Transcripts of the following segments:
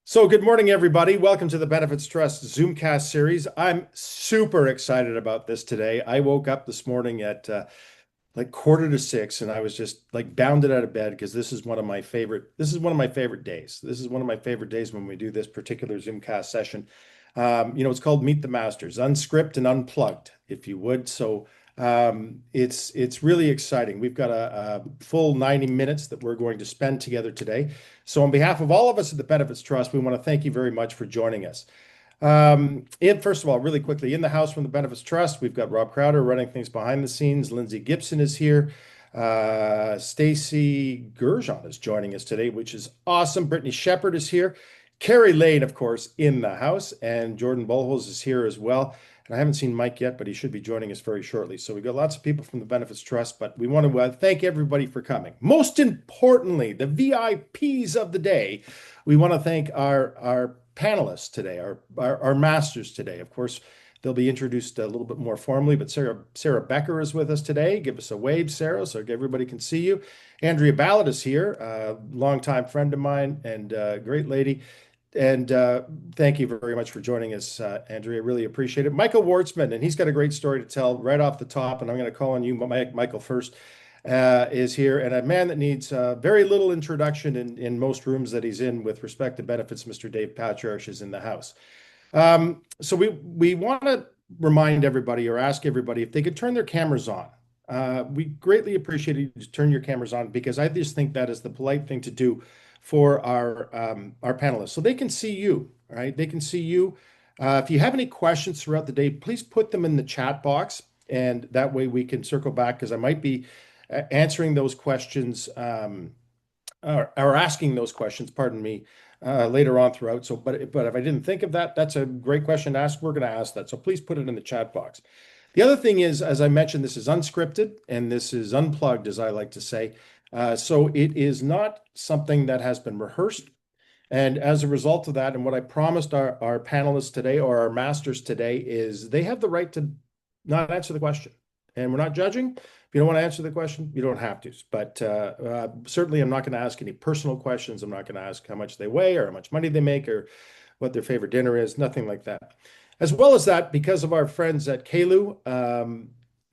So, good morning, everybody. Welcome to the Benefits Trust Zoomcast series. I'm super excited about this today. I woke up this morning at like quarter to six, and I was just like bounded out of bed because this is one of my favorite. This is one of my favorite days. This is one of my favorite days when we do this particular Zoomcast session. It's called Meet the Masters, unscripted and unplugged, if you would. It's really exciting. We've got a full 90 minutes that we're going to spend together today. So, on behalf of all of us at the Benefits Trust, we want to thank you very much for joining us. First of all, really quickly, in the house from the Benefits Trust, we've got Rob Crowder running things behind the scenes. Lindsay Gibson is here. Stacy Gerjon is joining us today, which is awesome. Brittany Shepard is here. Carrie Lane, of course, in the house, and Jordan Bolholz is here as well. And I haven't seen Mike yet, but he should be joining us very shortly. So we've got lots of people from the Benefits Trust, but we want to thank everybody for coming. Most importantly, the VIPs of the day, we want to thank our panelists today, our masters today. Of course, they'll be introduced a little bit more formally, but Sarah Becker is with us today. Give us a wave, Sarah, so everybody can see you. Andrea Ballard is here, a longtime friend of mine and a great lady. And thank you very much for joining us, Andrea. Really appreciate it. Michael Wartzman, and he's got a great story to tell right off the top. And I'm going to call on you, Michael, first, is here. And a man that needs very little introduction in most rooms that he's in with respect to benefits, Mr. Dave Patriarch is in the house. So we want to remind everybody or ask everybody if they could turn their cameras on. We greatly appreciate it to turn your cameras on because I just think that is the polite thing to do for our panelists, so they can see you. All right, they can see you. If you have any questions throughout the day, please put them in the chat box, and that way we can circle back because I might be answering those questions or asking those questions. Pardon me. Later on throughout. But if I didn't think of that, that's a great question to ask. We're going to ask that. So please put it in the chat box. The other thing is, as I mentioned, this is unscripted and this is unplugged, as I like to say. So it is not something that has been rehearsed. And as a result of that, and what I promised our panelists today or our masters today is they have the right to not answer the question. And we're not judging. If you don't want to answer the question, you don't have to. But certainly, I'm not going to ask any personal questions. I'm not going to ask how much they weigh or how much money they make or what their favorite dinner is, nothing like that. As well as that, because of our friends at KLU,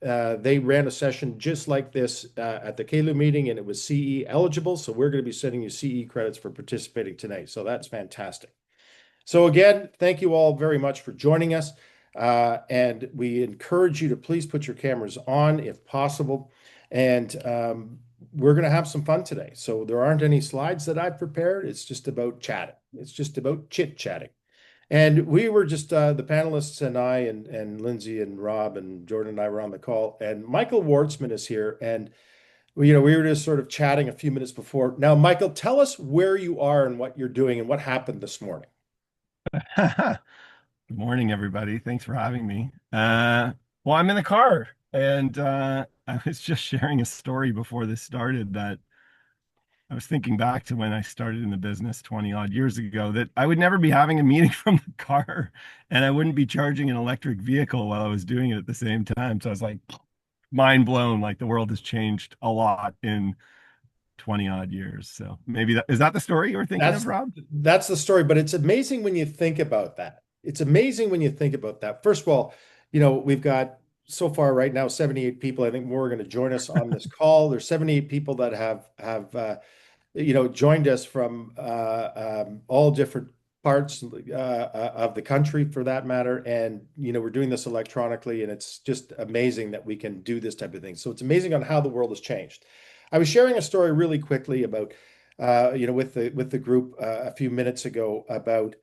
they ran a session just like this at the KLU meeting, and it was CE eligible. So we're going to be sending you CE credits for participating tonight. So that's fantastic. So again, thank you all very much for joining us. And we encourage you to please put your cameras on if possible. And we're going to have some fun today. So there aren't any slides that I've prepared. It's just about chatting. It's just about chit-chatting. And we were just the panelists and I and Lindsay and Rob and Jordan and I were on the call. And Michael Wartzman is here. And we were just sort of chatting a few minutes before. Now, Michael, tell us where you are and what you're doing and what happened this morning. Good morning, everybody. Thanks for having me. Well, I'm in the car, and I was just sharing a story before this started that I was thinking back to when I started in the business 20 odd years ago, that I would never be having a meeting from the car and I wouldn't be charging an electric vehicle while I was doing it at the same time. So I was like mind blown, like the world has changed a lot in 20 odd years. So maybe that is that the story you were thinking of, That's Rob? that's the story, but it's amazing when you think about that. It's amazing when you think about that. First of all, we've got so far right now 78 people. I think more are going to join us on this call. There's 78 people that have joined us from all different parts of the country for that matter. And, we're doing this electronically, and it's just amazing that we can do this type of thing. So it's amazing on how the world has changed. I was sharing a story really quickly about, with the group a few minutes ago about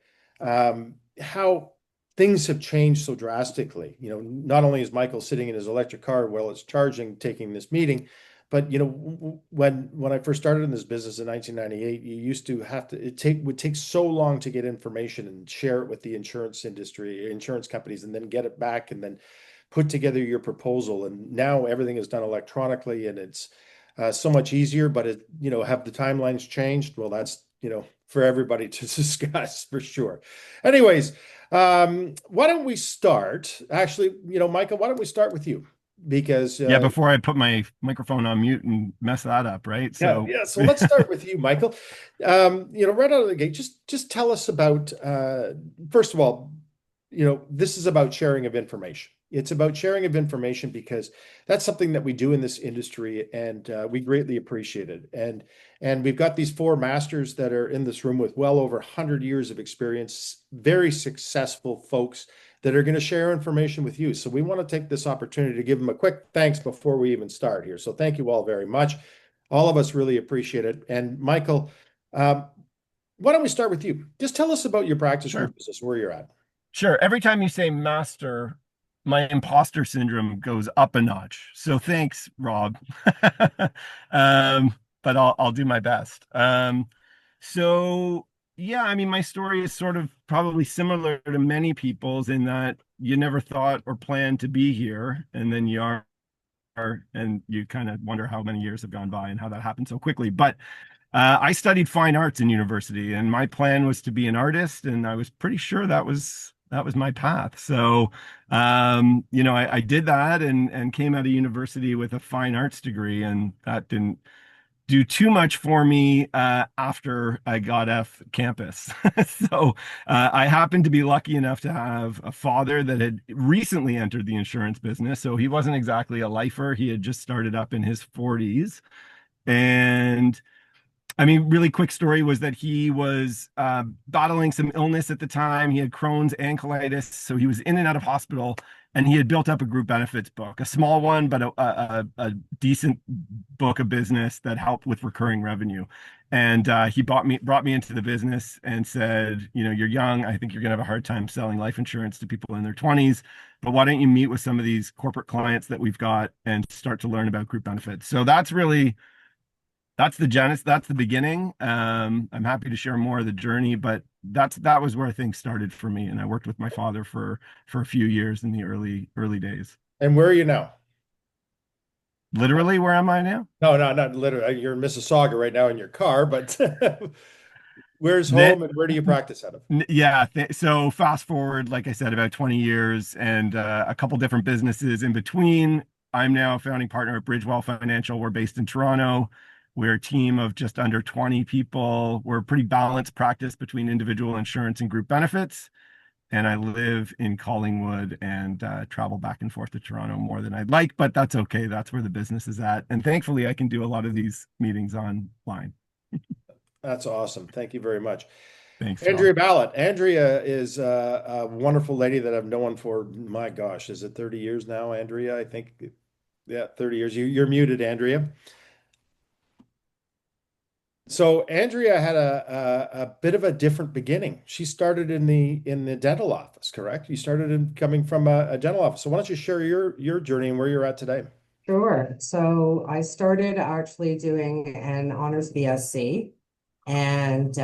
how things have changed so drastically. Not only is Michael sitting in his electric car while it's charging, taking this meeting, but when I first started in this business in 1998, you used to have to would take so long to get information and share it with the insurance industry, insurance companies, and then get it back and then put together your proposal. And now everything is done electronically, and it's so much easier. But have the timelines changed? Well, that's for everybody to discuss for sure. Anyways, why don't we start? Actually, Michael, why don't we start with you? because Yeah, before I put my microphone on mute and mess that up, right? yeah, So yeah. So let's start with you, Michael. Right out of the gate, just tell us about first of all, this is about sharing of information. It's about sharing of information because that's something that we do in this industry, and we greatly appreciate it. And we've got these four masters that are in this room with well over 100 years of experience, very successful folks that are going to share information with you. So we want to take this opportunity to give them a quick thanks before we even start here. So thank you all very much. All of us really appreciate it. And Michael, um, why don't we start with you? Just tell us about your practice, your sure. business, where you're at. Sure. Every time you say master, my imposter syndrome goes up a notch. So thanks, Rob. Um, but I'll do my best. So yeah, I mean, my story is sort of probably similar to many people's in that you never thought or planned to be here, and then you are, and you kind of wonder how many years have gone by and how that happened so quickly. But I studied fine arts in university, and my plan was to be an artist, and I was pretty sure that was my path. So, I did that and came out of university with a fine arts degree, and that didn't do too much for me after I got off campus. So, I happened to be lucky enough to have a father that had recently entered the insurance business. So he wasn't exactly a lifer. He had just started up in his 40s. And I mean, really quick story was that he was battling some illness at the time. He had Crohn's and colitis, so he was in and out of hospital, and he had built up a group benefits book, a small one, but a decent book of business that helped with recurring revenue. And he brought me into the business and said, you're young. I think you're going to have a hard time selling life insurance to people in their 20s, but why don't you meet with some of these corporate clients that we've got and start to learn about group benefits? So that's the genesis, that's the beginning. I'm happy to share more of the journey, but that was where things started for me. And I worked with my father for a few years in the early days. And where are you now? Literally, where am I now? No, no, not literally. You're in Mississauga right now in your car, but where's Net, home and where do you practice out of? yeah. So fast forward, like I said, about 20 years and a couple different businesses in between. I'm now a founding partner at Bridgewell Financial. We're based in Toronto. We're a team of just under 20 people. We're a pretty balanced practice between individual insurance and group benefits. And I live in Collingwood and travel back and forth to Toronto more than I'd like, but that's okay. That's where the business is at. And thankfully, I can do a lot of these meetings online. That's awesome. Thank you very much. Thanks, Rob. Andrea Ballot. Andrea is a wonderful lady that I've known for, my gosh, is it 30 years now, Andrea? I think, yeah, 30 years. You're muted, Andrea. So Andrea had a bit of a different beginning. She started in the dental office, correct? You started in coming from a dental office. So why don't you share your journey and where you're at today? Sure. So I started actually doing an honors BSc and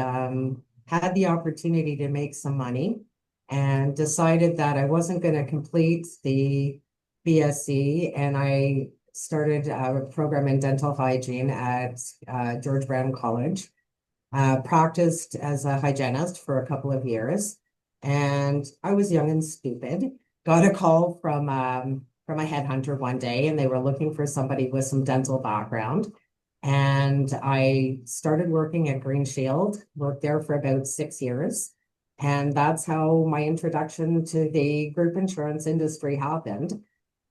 had the opportunity to make some money and decided that I wasn't going to complete the BSc. And I started a program in dental hygiene at George Brown College. Practiced as a hygienist for a couple of years. And I was young and stupid. Got a call from a headhunter one day, and they were looking for somebody with some dental background. And I started working at Green Shield, worked there for about 6 years. And that's how my introduction to the group insurance industry happened.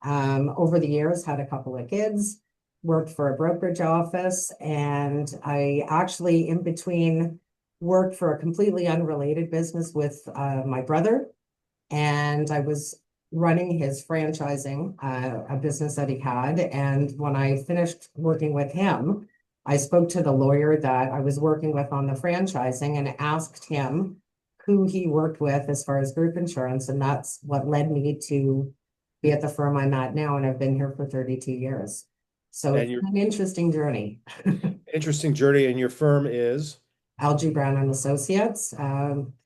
Over the years, had a couple of kids, worked for a brokerage office, and I actually, in between, worked for a completely unrelated business with my brother. And I was running his franchising, a business that he had. And when I finished working with him, I spoke to the lawyer that I was working with on the franchising and asked him who he worked with as far as group insurance. And that's what led me to be at the firm I'm at now. And I've been here for 32 years. So And it's your an interesting journey. interesting journey and your firm is Algie Brown and Associates,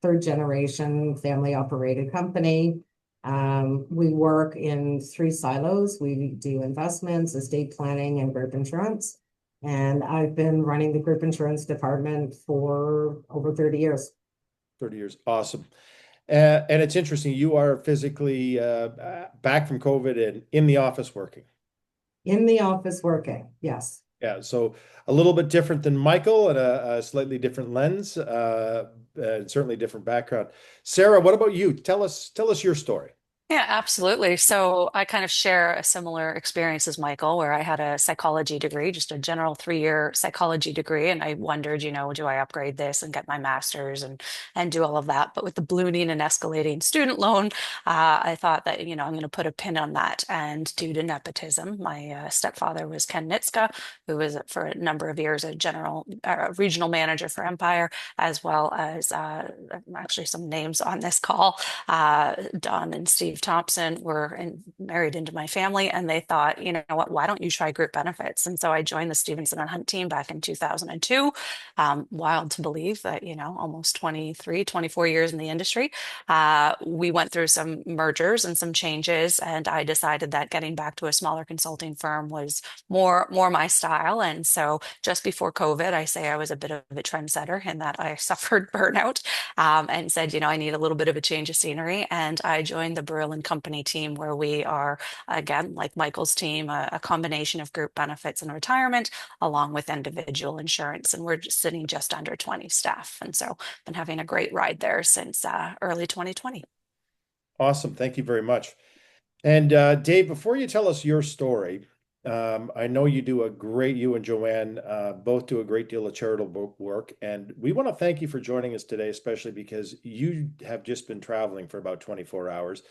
third generation family operated company. We work in three silos. We do investments, estate planning, and group insurance. And I've been running the group insurance department for over 30 years. 30 years. Awesome. And it's interesting, you are physically back from COVID and in the office working. In the office working, yes. Yeah, so a little bit different than Michael and a slightly different lens, and certainly different background. Sarah, what about you? Tell us your story. Yeah, absolutely. So I kind of share a similar experience as Michael, where I had a psychology degree, just a general 3-year psychology degree, and I wondered, do I upgrade this and get my master's and do all of that? But with the ballooning and escalating student loan, I thought that I'm going to put a pin on that. And due to nepotism, my stepfather was Ken Nitska, who was for a number of years a regional manager for Empire, as well as actually some names on this call. Don and Steve Thompson were married into my family, and they thought, you know what, why don't you try group benefits? And so I joined the Stevenson and Hunt team back in 2002. Wild to believe that, almost 23, 24 years in the industry. We went through some mergers and some changes, and I decided that getting back to a smaller consulting firm was more my style. And so just before COVID, I say I was a bit of a trendsetter in that I suffered burnout, and said, I need a little bit of a change of scenery. And I joined the Brill and Company team, where we are, again, like Michael's team, a combination of group benefits and retirement, along with individual insurance. And we're just sitting just under 20 staff. And so been having a great ride there since early 2020. Awesome. Thank you very much. And Dave, before you tell us your story, I know you and Joanne both do a great deal of charitable work. And we want to thank you for joining us today, especially because you have just been traveling for about 24 hours.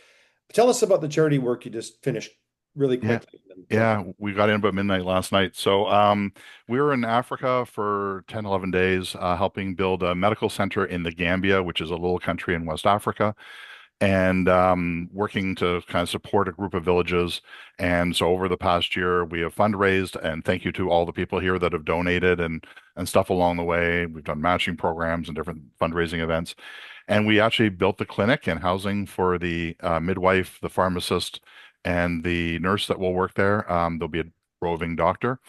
Tell us about the charity work you just finished really Yeah, quickly. yeah, we got in about midnight last night. So we were in Africa for 10, 11 days, helping build a medical center in the Gambia, which is a little country in West Africa, and working to kind of support a group of villages. And so over the past year, we have fundraised, and thank you to all the people here that have donated and stuff along the way. We've done matching programs and different fundraising events. And we actually built the clinic and housing for the midwife, the pharmacist, and the nurse that will work there. There'll be a roving doctor.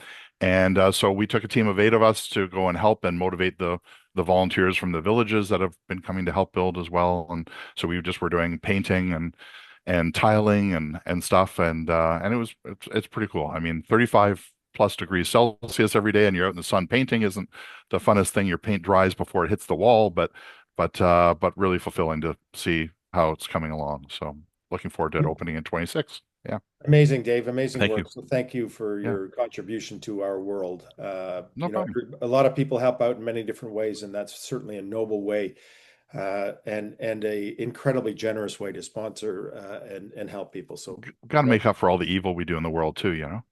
And so we took a team of 8 of us to go and help and motivate the volunteers from the villages that have been coming to help build as well. And so we just were doing painting and tiling and stuff. And it's pretty cool. I mean, 35 plus degrees Celsius every day, and you're out in the sun painting isn't the funnest thing. Your paint dries before it hits the wall, but really fulfilling to see how it's coming along. So looking forward to it opening in 26. Yeah. Amazing, Dave. Amazing Thank work. you. So thank you for Yeah. your contribution to our world. No problem. A lot of people help out in many different ways, and that's certainly a noble way, and a incredibly generous way to sponsor and help people. So, Got to make up for all the evil we do in the world too, you know?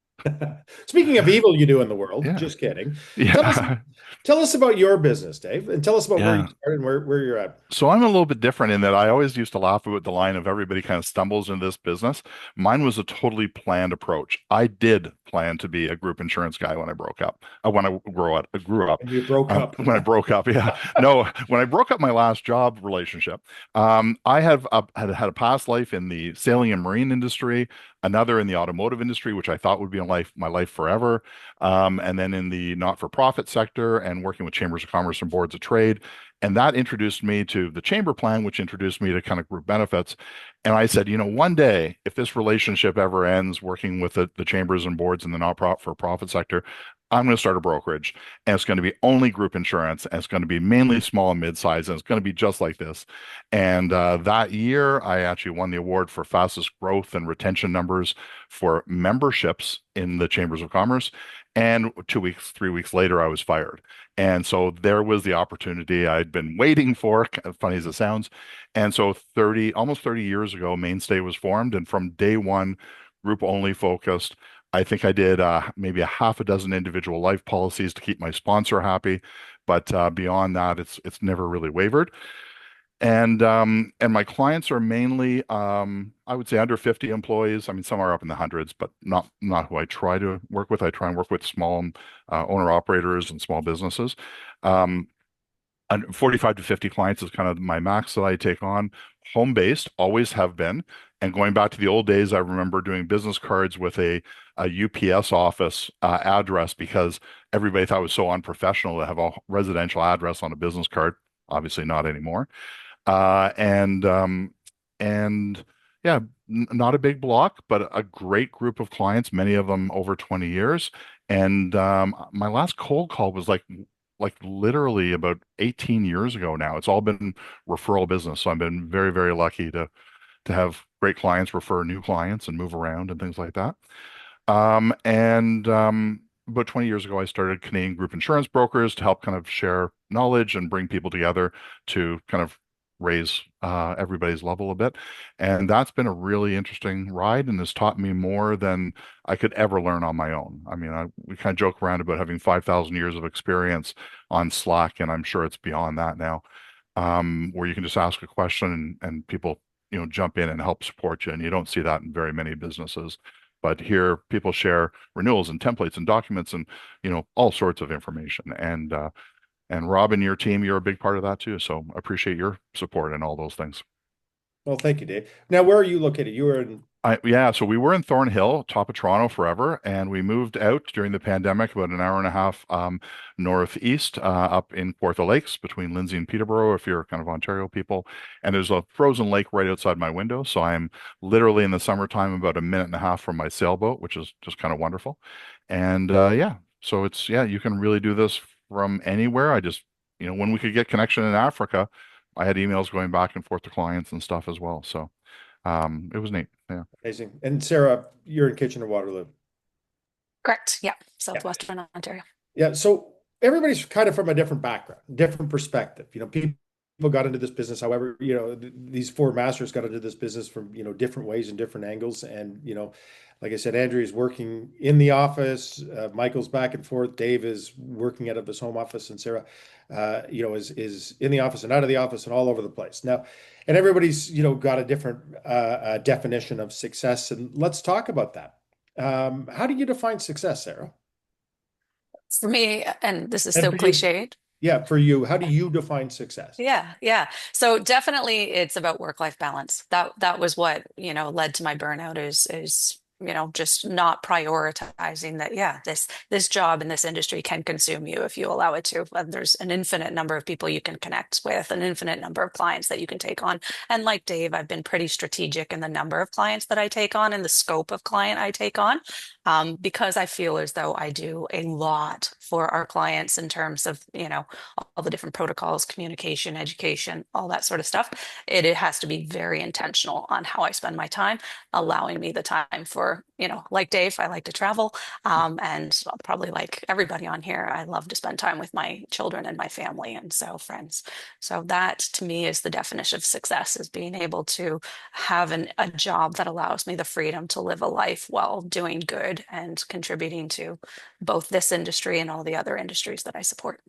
speaking of evil you do in the world, Yeah. just kidding. Tell us, Yeah. tell us about your business, Dave, and tell us about where you Yeah. started and where you're at. So I'm a little bit different in that I always used to laugh about the line of everybody kind of stumbles into this business. Mine was a totally planned approach. I did plan to be a group insurance guy when I broke up. When I grew up. And you broke up. When I broke up, yeah. No, when I broke up my last job relationship, I have had a past life in the sailing and marine industry, another in the automotive industry, which I thought would be my life forever, and then in the not-for-profit sector and working with chambers of commerce and boards of trade. And that introduced me to the chamber plan, which introduced me to kind of group benefits. And I said, one day, if this relationship ever ends working with the chambers and boards in the not-for-profit sector, I'm going to start a brokerage, and it's going to be only group insurance, and it's going to be mainly small and mid-size, and it's going to be just like this. And that year, I actually won the award for fastest growth and retention numbers for memberships in the chambers of commerce. And 2 weeks, 3 weeks later, I was fired. And so there was the opportunity I'd been waiting for, funny as it sounds. And so almost 30 years ago, Mainstay was formed. And from day one, group only focused. I think I did maybe a half a dozen individual life policies to keep my sponsor happy. But beyond that, it's never really wavered. And my clients are mainly, I would say, under 50 employees. I mean, some are up in the hundreds, but not who I try to work with. I try and work with small owner operators and small businesses. And 45 to 50 clients is kind of my max that I take on. Home-based, always have been. And going back to the old days, I remember doing business cards with a UPS office address because everybody thought it was so unprofessional to have a residential address on a business card. Obviously not anymore. And yeah, not a big block, but a great group of clients, many of them over 20 years. And my last cold call was like literally about 18 years ago now. It's all been referral business. So I've been very, very lucky to have great clients refer new clients and move around and things like that. And about 20 years ago, I started Canadian Group Insurance Brokers to help kind of share knowledge and bring people together to kind of raise everybody's level a bit. And that's been a really interesting ride and has taught me more than I could ever learn on my own. I mean, we kind of joke around about having 5,000 years of experience on Slack, and I'm sure it's beyond that now, where you can just ask a question and people, jump in and help support you. And you don't see that in very many businesses. But here, people share renewals and templates and documents and all sorts of information. And Rob and your team, you're a big part of that too. So I appreciate your support and all those things. Well, thank you, Dave. Now, where are you located? You were in. Yeah, so we were in Thornhill, top of Toronto forever, and we moved out during the pandemic about an hour and a half northeast up in Kawartha Lakes between Lindsay and Peterborough, if you're kind of Ontario people. And there's a frozen lake right outside my window. So I'm literally in the summertime about a minute and a half from my sailboat, which is just kind of wonderful. And yeah, so you can really do this from anywhere. I just, when we could get connection in Africa, I had emails going back and forth to clients and stuff as well. So it was neat. Yeah. Amazing. And Sarah, you're in Kitchener-Waterloo. Correct. Yeah. Yeah. Southwestern Ontario. Yeah. So everybody's kind of from a different background, different perspective. People got into this business, however, these four masters got into this business from, different ways and different angles. And, like I said, Andrew is working in the office. Michael's back and forth. Dave is working out of his home office, and Sarah, is in the office and out of the office and all over the place now. And everybody's, got a different definition of success. And let's talk about that. How do you define success, Sarah? For me, and this is And so for you, cliched. yeah, for you, how do you define success? Yeah. So definitely it's about work-life balance. That was what, led to my burnout is, just not prioritizing that, yeah, this job in this industry can consume you if you allow it to. And there's an infinite number of people you can connect with, an infinite number of clients that you can take on. And like Dave, I've been pretty strategic in the number of clients that I take on and the scope of client I take on. Because I feel as though I do a lot for our clients in terms of, all the different protocols, communication, education, all that sort of stuff. It has to be very intentional on how I spend my time, allowing me the time for, like Dave, I like to travel. And probably like everybody on here, I love to spend time with my children and my family and so friends. So that to me is the definition of success, is being able to have a job that allows me the freedom to live a life while doing good and contributing to both this industry and all the other industries that I support.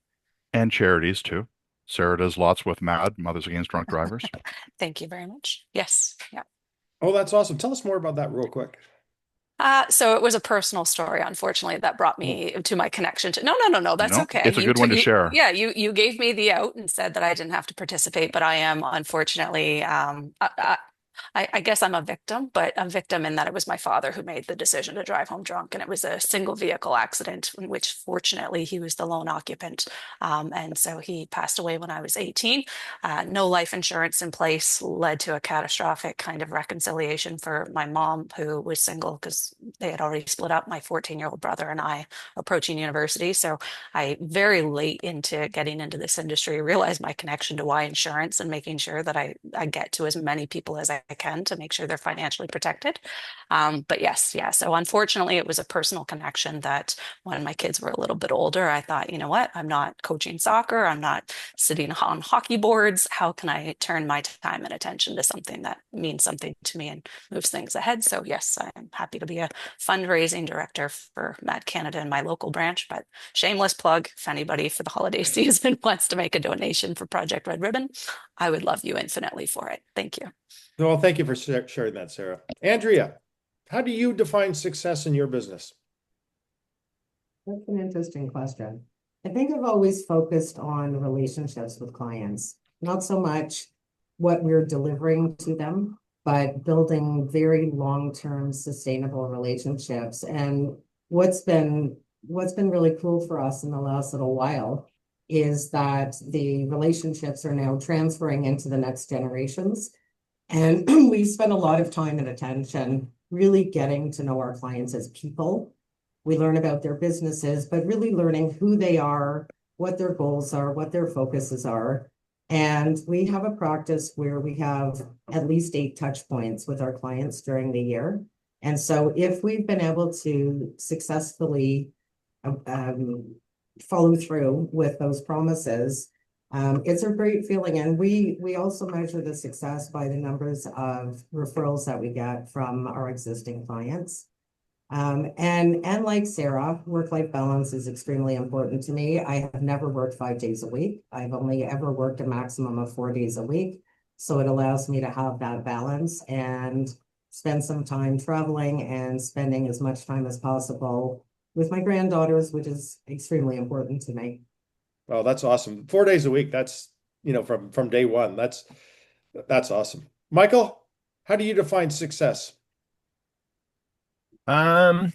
And charities too. Sarah does lots with MAD, Mothers Against Drunk Drivers. Thank you very much. Yes. Yeah. Oh, that's awesome. Tell us more about that real quick. So it was a personal story, unfortunately, that brought Oh, me to my connection to. No. That's No, okay. it's a good one to share. Yeah, you gave me the out and said that I didn't have to participate, but I am unfortunately, I guess I'm a victim, but a victim in that it was my father who made the decision to drive home drunk, and it was a single vehicle accident in which, fortunately, he was the lone occupant, and so he passed away when I was 18. No life insurance in place led to a catastrophic kind of reconciliation for my mom, who was single because they had already split up. My 14-year-old brother and I approaching university, so I very late into getting into this industry realized my connection to why insurance and making sure that I get to as many people as I can to make sure they're financially protected. But yes, yeah. So unfortunately, it was a personal connection that when my kids were a little bit older, I thought, you know what? I'm not coaching soccer. I'm not sitting on hockey boards. How can I turn my time and attention to something that means something to me and moves things ahead? So yes, I'm happy to be a fundraising director for MAD Canada in my local branch. But shameless plug, if anybody for the holiday season wants to make a donation for Project Red Ribbon, I would love you infinitely for it. Thank you. well, thank you for sharing that, Sarah. Andrea, how do you define success in your business? That's an interesting question. I think I've always focused on relationships with clients, not so much what we're delivering to them, but building very long-term sustainable relationships. And what's been really cool for us in the last little while is that the relationships are now transferring into the next generations. And we spend a lot of time and attention really getting to know our clients as people. We learn about their businesses, but really learning who they are, what their goals are, what their focuses are. And we have a practice where we have at least 8 touch points with our clients during the year. And so if we've been able to successfully um, follow through with those promises, it's a great feeling. And we also measure the success by the numbers of referrals that we get from our existing clients. And like Sarah, work-life balance is extremely important to me. I have never worked 5 days a week. I've only ever worked a maximum of 4 days a week. So it allows me to have that balance and spend some time traveling and spending as much time as possible with my granddaughters, which is extremely important to me. Oh, that's awesome. 4 days a week. That's, from day one. That's awesome. Michael, how do you define success? Um,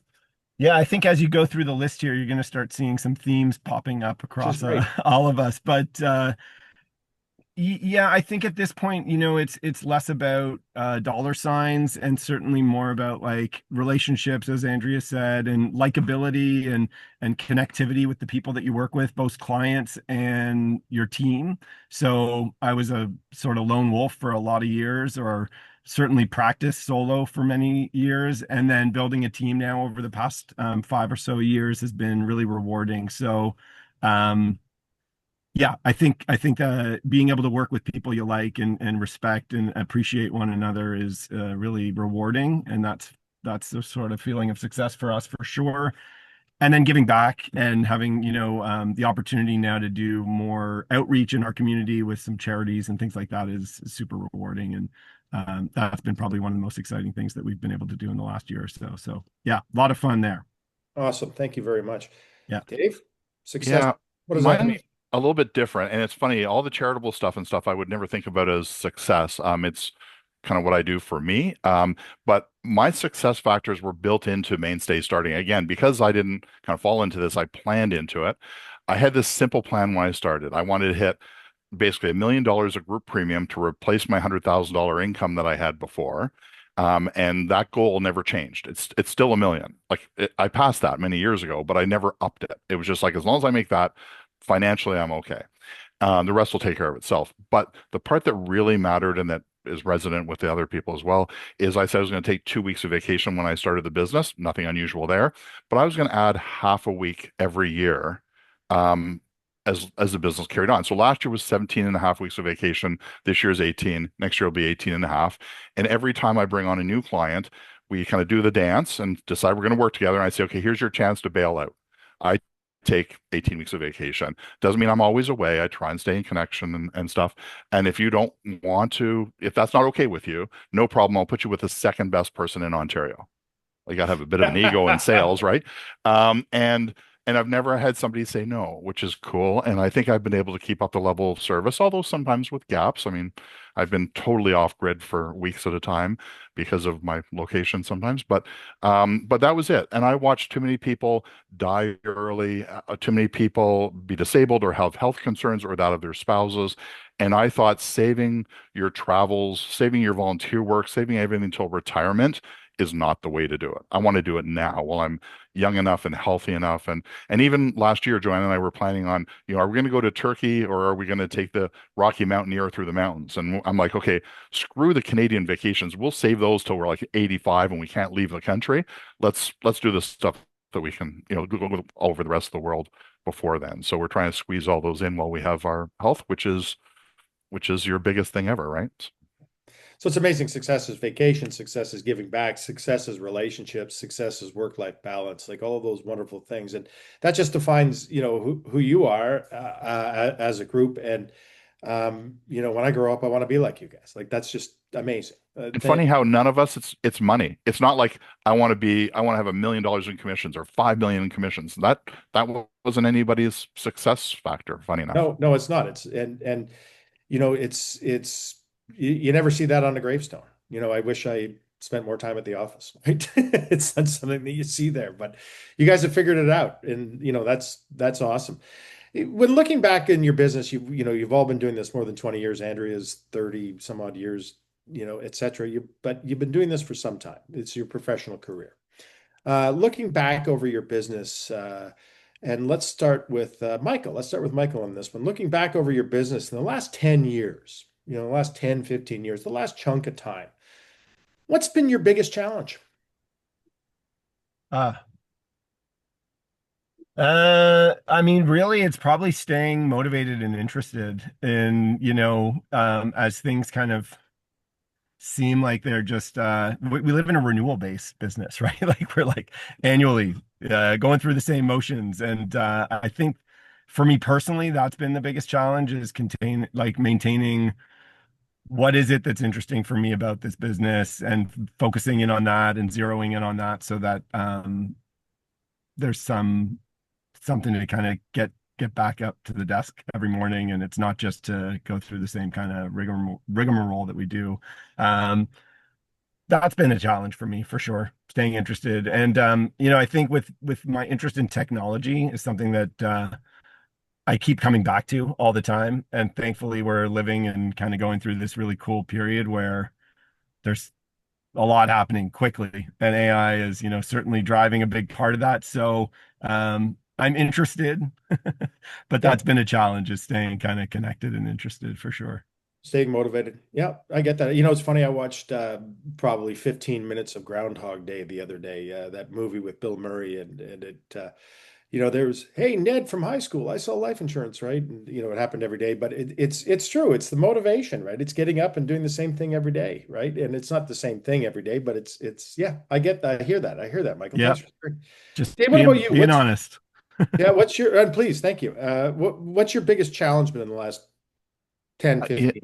yeah, I think as you go through the list here, you're going to start seeing some themes popping up Which is across great. all of us. But yeah, I think at this point, it's less about dollar signs and certainly more about like relationships, as Andrea said, and likability and connectivity with the people that you work with, both clients and your team. So I was a sort of lone wolf for a lot of years, or certainly practiced solo for many years, and then building a team now over the past 5 or so years has been really rewarding. So. Yeah, I think being able to work with people you like and respect and appreciate one another is really rewarding, and that's the sort of feeling of success for us for sure. And then giving back and having the opportunity now to do more outreach in our community with some charities and things like that is super rewarding, and that's been probably one of the most exciting things that we've been able to do in the last year or so. So yeah, a lot of fun there. Awesome. Thank you very much. Yeah. Dave, success. Yeah, What does that mean? mine's a little bit different, and it's funny. All the charitable stuff and stuff I would never think about as success. It's kind of what I do for me. But my success factors were built into Mainstay starting again because I didn't kind of fall into this. I planned into it. I had this simple plan when I started. I wanted to hit basically $1 million of group premium to replace my $100,000 income that I had before. And that goal never changed. It's still 1 million. I passed that many years ago, but I never upped it. It was just like as long as I make that financially, I'm okay. The rest will take care of itself. But the part that really mattered and that is resonant with the other people as well is I said I was going to take 2 weeks of vacation when I started the business. Nothing unusual there, but I was going to add half a week every year. Um, as the business carried on. So last year was 17 and a half weeks of vacation. This year is 18. Next year will be 18 and a half. And every time I bring on a new client, we kind of do the dance and decide we're going to work together. And I say, okay, here's your chance to bail out. I take 18 weeks of vacation. Doesn't mean I'm always away. I try and stay in connection and stuff. And if you don't want to, if that's not okay with you, no problem. I'll put you with the second best person in Ontario. Like I have a bit of an ego in sales, right? And I've never had somebody say no, which is cool. And I think I've been able to keep up the level of service, although sometimes with gaps. I mean, I've been totally off grid for weeks at a time because of my location sometimes. But that was it. And I watched too many people die early, too many people be disabled or have health concerns or that of their spouses. And I thought saving your travels, saving your volunteer work, saving everything until retirement is not the way to do it. I want to do it now while I'm young enough and healthy enough. And even last year, Joanna and I were planning on, are we going to go to Turkey or are we going to take the Rocky Mountaineer through the mountains? And I'm like, okay, screw the Canadian vacations. We'll save those till we're like 85 and we can't leave the country. Let's do the stuff that we can, go all over the rest of the world before then. So we're trying to squeeze all those in while we have our health, which is your biggest thing ever, right? So it's amazing. Success is vacation, success is giving back, success is relationships, success is work-life balance, like all of those wonderful things. And that just defines, who you are as a group. And, when I grow up, I want to be like you guys. Like that's just amazing. And funny how none of us, it's money. It's not like I want to have $1 million in commissions or 5 million in commissions. That wasn't anybody's success factor, funny enough. No, it's not. It's you never see that on a gravestone. I wish I spent more time at the office, right? It's not something that you see there, but you guys have figured it out, and that's awesome. When looking back in your business, you've all been doing this more than 20 years. Andrea's 30 some odd years, et cetera. But you've been doing this for some time. It's your professional career. Looking back over your business, and let's start with Michael. Let's start with Michael on this one. Looking back over your business in the last 10 years, the last 10, 15 years, the last chunk of time, what's been your biggest challenge? Uh, I mean, really, it's probably staying motivated and interested in, as things kind of seem like they're just we live in a renewal based business, right? Like we're like annually going through the same motions. And I think for me personally, that's been the biggest challenge is maintaining what is it that's interesting for me about this business and focusing in on that and zeroing in on that so that there's something to kind of get back up to the desk every morning, and it's not just to go through the same kind of rigmarole that we do. That's been a challenge for me for sure, staying interested. And I think with my interest in technology is something that I keep coming back to all the time. And thankfully, we're living and kind of going through this really cool period where there's a lot happening quickly, and AI is, certainly driving a big part of that. So I'm interested, but Yeah, that's been a challenge is staying kind of connected and interested for sure. staying motivated. Yeah, I get that. It's funny. I watched probably 15 minutes of Groundhog Day the other day, that movie with Bill Murray, and there's, hey, Ned from high school, I sell life insurance, right? And it happened every day, but it's true. It's the motivation, right? It's getting up and doing the same thing every day, right? And it's not the same thing every day, but it's yeah, I hear that. I hear that, Michael. Yeah, Thanks for sharing. just Dave, what about being you? being honest. Yeah, and please, thank you. What's your biggest challenge been in the last 10, Yeah, 15 years?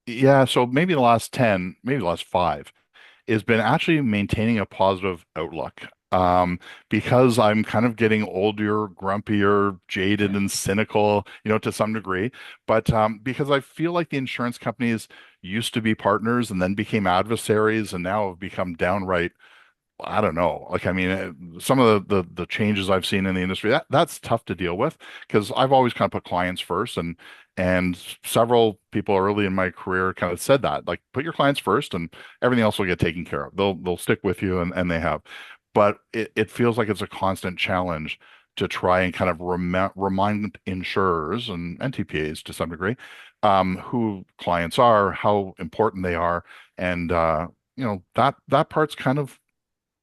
yeah, so maybe the last 10, maybe the last five has been actually maintaining a positive outlook. Because I'm kind of getting older, grumpier, jaded, and cynical, to some degree. But because I feel like the insurance companies used to be partners and then became adversaries and now have become downright, I don't know. Like, I mean, some of the changes I've seen in the industry, that's tough to deal with because I've always kind of put clients first, and several people early in my career kind of said that, like, put your clients first, and everything else will get taken care of. They'll stick with you, and they have. But it feels like it's a constant challenge to try and kind of remind insurers and TPAs to some degree, who clients are, how important they are, and that part's kind of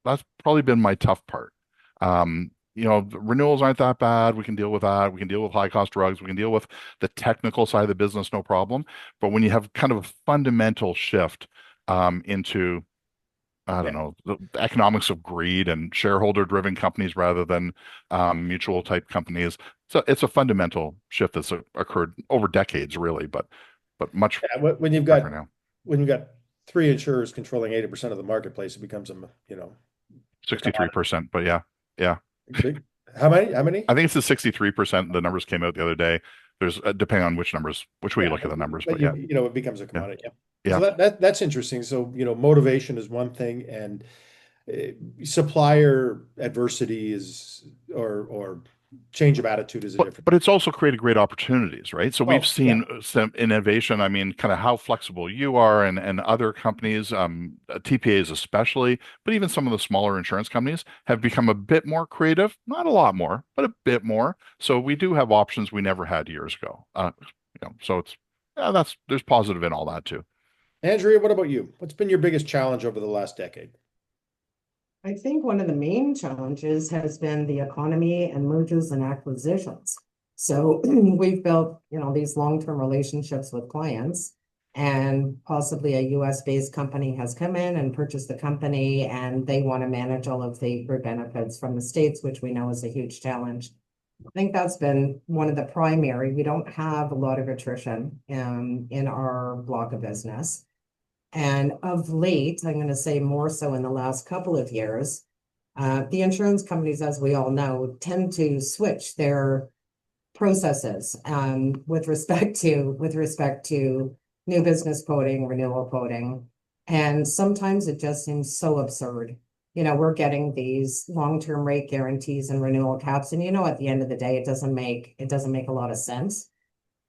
that's probably been my tough part. The renewals aren't that bad. We can deal with that. We can deal with high cost drugs. We can deal with the technical side of the business, no problem. But when you have kind of a fundamental shift into, I don't Yeah. know, the economics of greed and shareholder-driven companies rather than mutual type companies, so it's a fundamental shift that's occurred over decades, really, but much Yeah, when you've quicker got now. when you've got three insurers controlling 80% of the marketplace, it becomes a commodity. 63%, but yeah, yeah. Big. How many? How many? I think it's the 63%. The numbers came out the other day. There's depending on which numbers, which way you Yeah, look at the numbers, but but yeah, it becomes a yeah, commodity. Yeah. So yeah. that's interesting. So, motivation is one thing, and supplier adversity is or change of attitude is a different. But it's also created great opportunities, right? So we've Oh, yeah. seen some innovation. I mean, kind of how flexible you are and other companies, TPAs especially, but even some of the smaller insurance companies have become a bit more creative, not a lot more, but a bit more. So we do have options we never had years ago. So it's yeah, there's positive in all that too. Andrea, what about you? What's been your biggest challenge over the last decade? I think one of the main challenges has been the economy and mergers and acquisitions. So we've built, these long-term relationships with clients, and possibly a US-based company has come in and purchased the company, and they want to manage all of the group benefits from the States, which we know is a huge challenge. I think that's been one of the primary. We don't have a lot of attrition in our block of business. And of late, I'm going to say more so in the last couple of years, the insurance companies, as we all know, tend to switch their processes with respect to new business quoting, renewal quoting, and sometimes it just seems so absurd. we're getting these long-term rate guarantees and renewal caps. And at the end of the day, it doesn't make a lot of sense.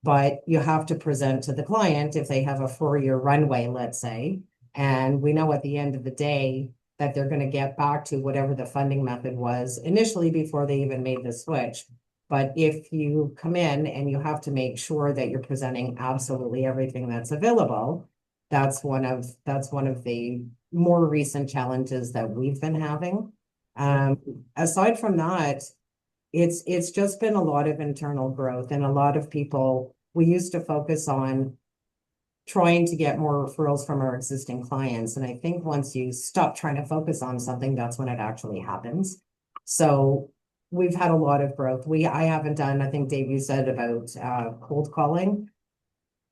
But you have to present to the client if they have a 4-year runway, let's say, and we know at the end of the day that they're going to get back to whatever the funding method was initially before they even made the switch. But if you come in and you have to make sure that you're presenting absolutely everything that's available, that's one of the more recent challenges that we've been having. Aside from that, it's just been a lot of internal growth, and a lot of people, we used to focus on trying to get more referrals from our existing clients. And I think once you stop trying to focus on something, that's when it actually happens. So we've had a lot of growth. I haven't done, I think Dave, you said about cold calling.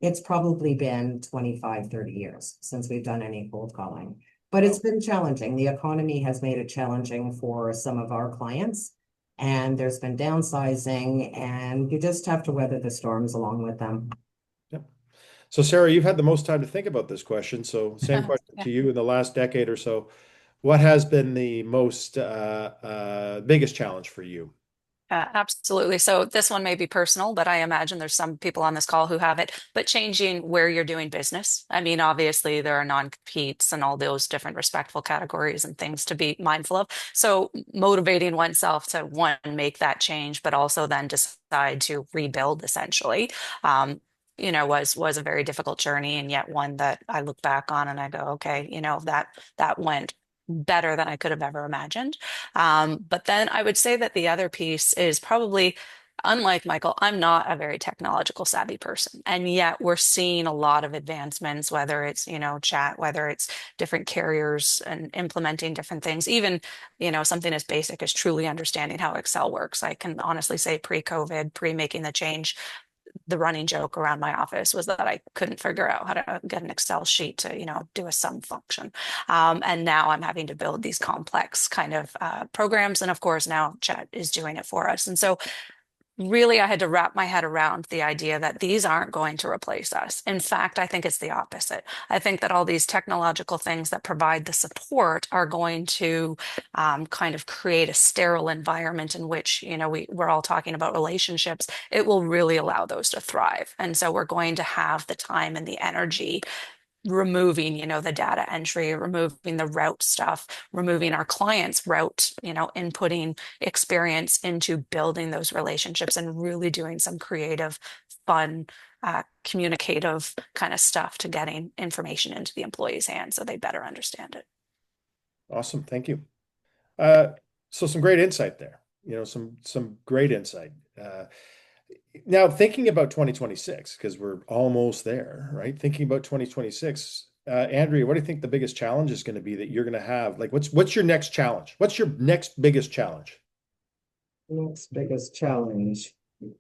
It's probably been 25, 30 years since we've done any cold calling, but it's been challenging. The economy has made it challenging for some of our clients, and there's been downsizing, and you just have to weather the storms along with them. Yep. So Sarah, you've had the most time to think about this question. So same question to you. In the last decade or so, what has been the most biggest challenge for you? Absolutely. So this one may be personal, but I imagine there's some people on this call who have it. But changing where you're doing business. I mean, obviously there are non-competes and all those different respectful categories and things to be mindful of. So motivating oneself to one, make that change, but also then decide to rebuild essentially. Was a very difficult journey, and yet one that I look back on and I go, okay, that went better than I could have ever imagined. But then I would say that the other piece is probably, unlike Michael, I'm not a very technological savvy person. And yet we're seeing a lot of advancements, whether it's, chat, whether it's different carriers and implementing different things, even, something as basic as truly understanding how Excel works. I can honestly say pre-COVID, pre-making the change, the running joke around my office was that I couldn't figure out how to get an Excel sheet to, do a sum function. And now I'm having to build these complex kind of programs. And of course, now Chat is doing it for us. And so really, I had to wrap my head around the idea that these aren't going to replace us. In fact, I think it's the opposite. I think that all these technological things that provide the support are going to kind of create a sterile environment in which, we're all talking about relationships. It will really allow those to thrive. And so we're going to have the time and the energy removing, the data entry, removing the route stuff, removing our clients' route, inputting experience into building those relationships and really doing some creative, fun, communicative kind of stuff to getting information into the employee's hands so they better understand it. Awesome. Thank you. So some great insight there, some great insight. Now thinking about 2026, because we're almost there, right? Thinking about 2026, Andrea, what do you think the biggest challenge is going to be that you're going to have? Like, what's your next challenge? What's your next biggest challenge? Next biggest challenge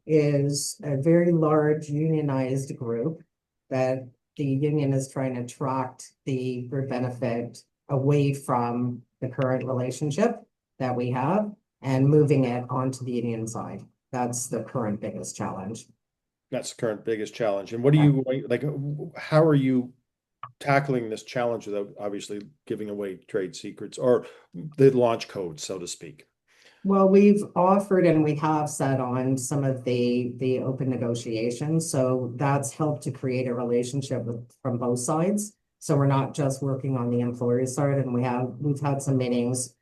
is a very large unionized group that the union is trying to attract the group benefit away from the current relationship that we have and moving it onto the union side. That's the current biggest challenge. That's the current biggest challenge. And what do you like? How are you tackling this challenge without obviously giving away trade secrets or the launch code, so to speak? Well, we've offered and we have sat on some of the open negotiations. So that's helped to create a relationship from both sides. So we're not just working on the employer side, and we've had some meetings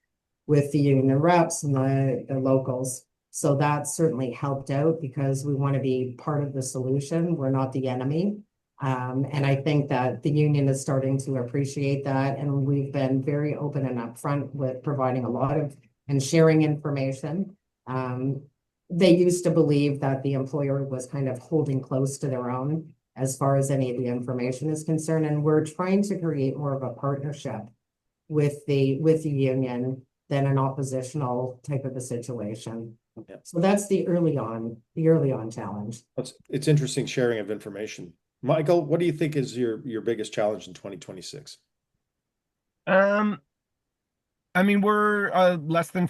with the union reps and the locals. So that certainly helped out because we want to be part of the solution. We're not the enemy. And I think that the union is starting to appreciate that. And we've been very open and upfront with providing a lot of and sharing information. They used to believe that the employer was kind of holding close to their own as far as any of the information is concerned. And we're trying to create more of a partnership with the union than an oppositional type of a situation. Yeah. So that's the early on challenge. It's interesting sharing of information. Michael, what do you think is your biggest challenge in 2026? I mean, we're a less than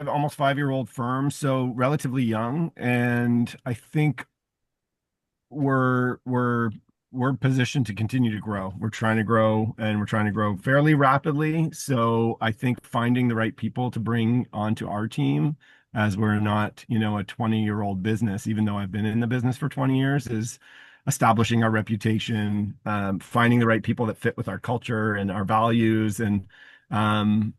almost 5-year-old firm, so relatively young, and I think we're we're positioned to continue to grow. We're trying to grow, and we're trying to grow fairly rapidly. So I think finding the right people to bring onto our team, as we're not, a 20-year-old business, even though I've been in the business for 20 years, is establishing our reputation, finding the right people that fit with our culture and our values, and um,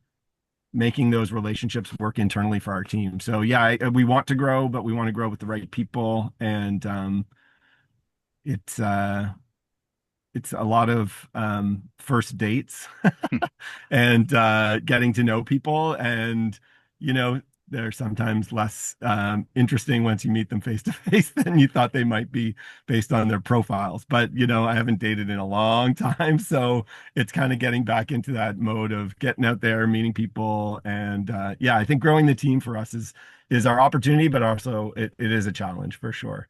making those relationships work internally for our team. So yeah, we want to grow, but we want to grow with the right people, and it's it's a lot of first dates and getting to know people, and you know they're sometimes less interesting once you meet them face to face than you thought they might be based on their profiles. But I haven't dated in a long time, so it's kind of getting back into that mode of getting out there, meeting people, and yeah, I think growing the team for us is our opportunity, but also it is a challenge for sure.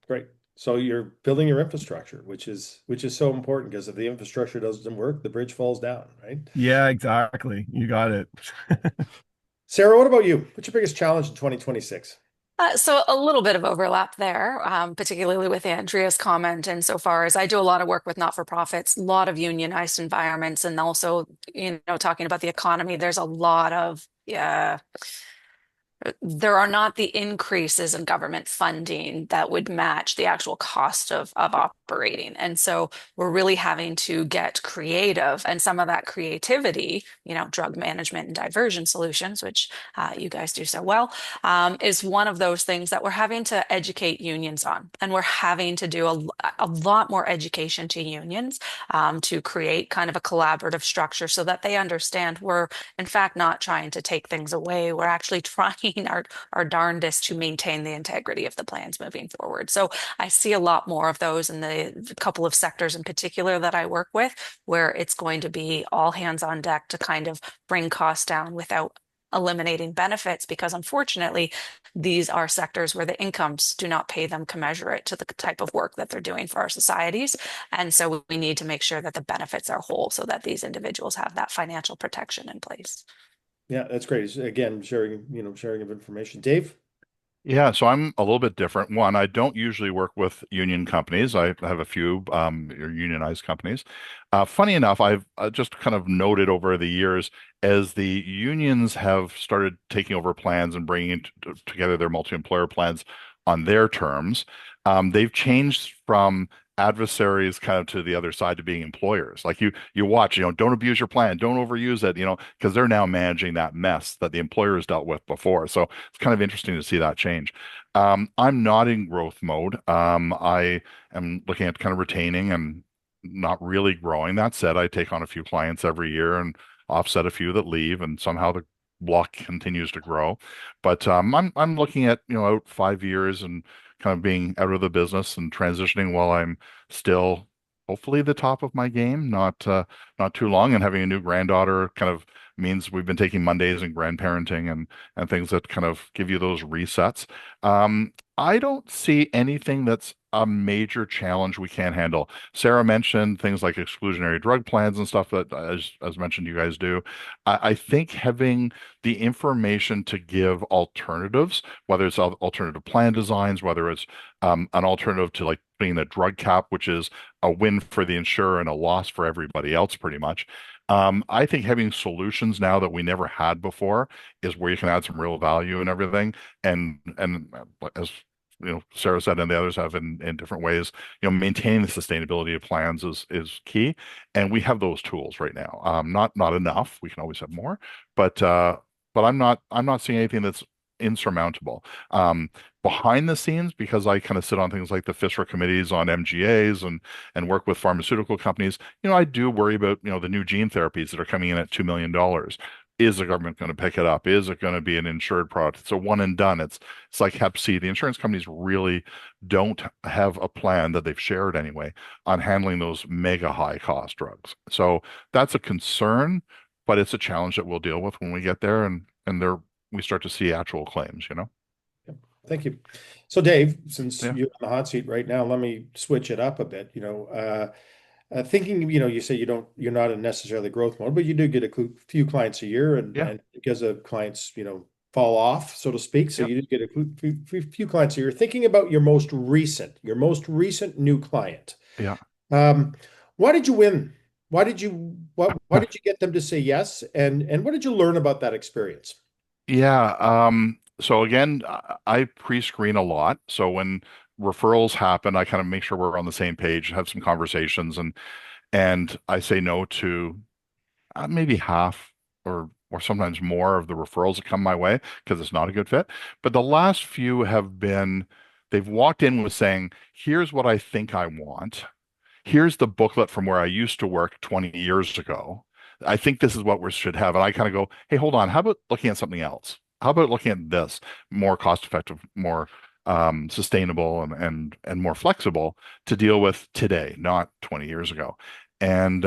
Great. So you're building your infrastructure, which is so important, because if the infrastructure doesn't work, the bridge falls down, right? Yeah, exactly. You got it. Sarah, what about you? What's your biggest challenge in 2026? So a little bit of overlap there, particularly with Andrea's comment, insofar as I do a lot of work with not-for-profits, a lot of unionized environments, and also, talking about the economy, there's a lot of there are not the increases in government funding that would match the actual cost of operating. And so we're really having to get creative. And some of that creativity, drug management and diversion solutions, which you guys do so well, is one of those things that we're having to educate unions on. And we're having to do a lot more education to unions to create kind of a collaborative structure so that they understand we're, in fact, not trying to take things away. We're actually trying our darndest to maintain the integrity of the plans moving forward. So I see a lot more of those in the couple of sectors in particular that I work with, where it's going to be all hands on deck to kind of bring costs down without eliminating benefits, because unfortunately, these are sectors where the incomes do not pay them commensurate to the type of work that they're doing for our societies. And so we need to make sure that the benefits are whole so that these individuals have that financial protection in place. Yeah, that's great. Again, sharing of information. Dave? Yeah, so I'm a little bit different. One, I don't usually work with union companies. I have a few unionized companies. Funny enough, I've just kind of noted over the years as the unions have started taking over plans and bringing together their multi-employer plans on their terms, they've changed from adversaries kind of to the other side to being employers. Like you watch, don't abuse your plan, don't overuse it, because they're now managing that mess that the employers dealt with before. So it's kind of interesting to see that change. I'm not in growth mode. I am looking at kind of retaining and not really growing. That said, I take on a few clients every year and offset a few that leave, and somehow the block continues to grow. But I'm looking at out 5 years and kind of being out of the business and transitioning while I'm still hopefully the top of my game, not too long. And having a new granddaughter kind of means we've been taking Mondays and grandparenting and things that kind of give you those resets. I don't see anything that's a major challenge we can't handle. Sarah mentioned things like exclusionary drug plans and stuff that, as mentioned, you guys do. I think having the information to give alternatives, whether it's alternative plan designs, whether it's an alternative to like putting a drug cap, which is a win for the insurer and a loss for everybody else, pretty much. I think having solutions now that we never had before is where you can add some real value and everything. And as Sarah said, and the others have in different ways, maintaining the sustainability of plans is key. And we have those tools right now. Not enough. We can always have more, but I'm not seeing anything that's insurmountable. Behind the scenes, because I kind of sit on things like the FISRA committees on MGAs and work with pharmaceutical companies, I do worry about, the new gene therapies that are coming in at $2 million. Is the government going to pick it up? Is it going to be an insured product? It's a one and done. It's like Hep C. The insurance companies really don't have a plan that they've shared anyway on handling those mega high cost drugs. So that's a concern, but it's a challenge that we'll deal with when we get there and we start to see actual claims. Yep. Thank you. So Dave, since Yeah. you're on the hot seat right now, let me switch it up a bit. Thinking, you say you're not in necessarily growth mode, but you do get a few clients a year, Yeah. and because of clients, fall off, so to speak. So Yep. you do get a few clients a year. Thinking about your most recent new client. Yeah. Um, why did you win? Why did you get them to say yes? And what did you learn about that experience? Yeah. So again, I pre-screen a lot. So when referrals happen, I kind of make sure we're on the same page, have some conversations, and I say no to maybe half or sometimes more of the referrals that come my way because it's not a good fit. But the last few have been, they've walked in with saying, "Here's what I think I want. Here's the booklet from where I used to work 20 years ago. I think this is what we should have." And I kind of go, "Hey, hold on. How about looking at something else? How about looking at this more cost effective, more sustainable and more flexible to deal with today, not 20 years ago." And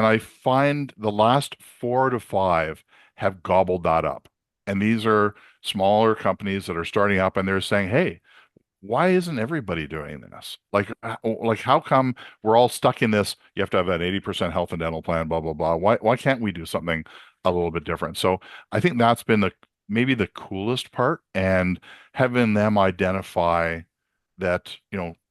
I find the last 4 to 5 have gobbled that up. And these are smaller companies that are starting up and they're saying, "Hey, why isn't everybody doing this? Like how come we're all stuck in this? You have to have an 80% health and dental plan, blah, blah, blah. Why can't we do something a little bit different?" So I think that's been the maybe the coolest part, and having them identify that,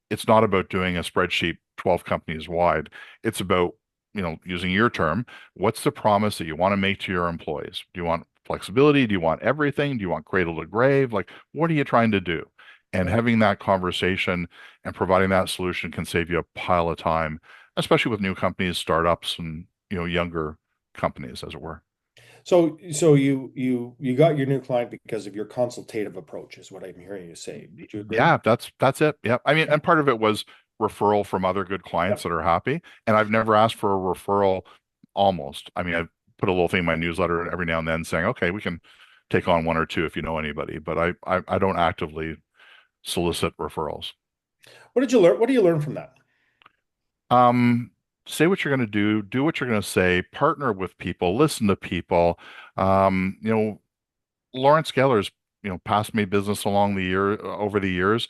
it's not about doing a spreadsheet 12 companies wide. It's about, using your term, what's the promise that you want to make to your employees? Do you want flexibility? Do you want everything? Do you want cradle to grave? Like, what are you trying to do? And Right. having that conversation and providing that solution can save you a pile of time, especially with new companies, startups, and younger companies, as it were. So you got your new client because of your consultative approach, is what I'm hearing you say. Would you agree? Yeah, that's it. Yeah. I mean, Yeah. and part of it was referral from other good clients Yep. that are happy. And I've never asked for a referral almost. I mean, I've put a little thing in my newsletter every now and then saying, "Okay, we can take on one or two if you know anybody," but I don't actively solicit referrals. What did you learn? What do you learn from that? Um, Say what you're going to do what you're going to say, partner with people, listen to people. Um, you know, Lawrence Geller's, passed me business along the year over the years.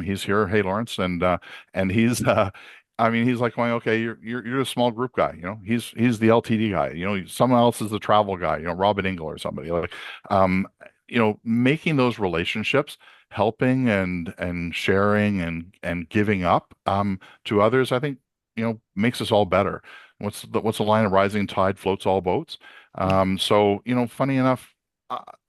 He's here. Hey, Lawrence, and he's I mean, he's like going, "Okay, you're a small group guy. He's the LTD guy. Someone else is the travel guy. Robin Engel or somebody like, um, making those relationships, helping and sharing and giving up to others. I think makes us all better. What's the line of rising tide floats all boats? So funny enough.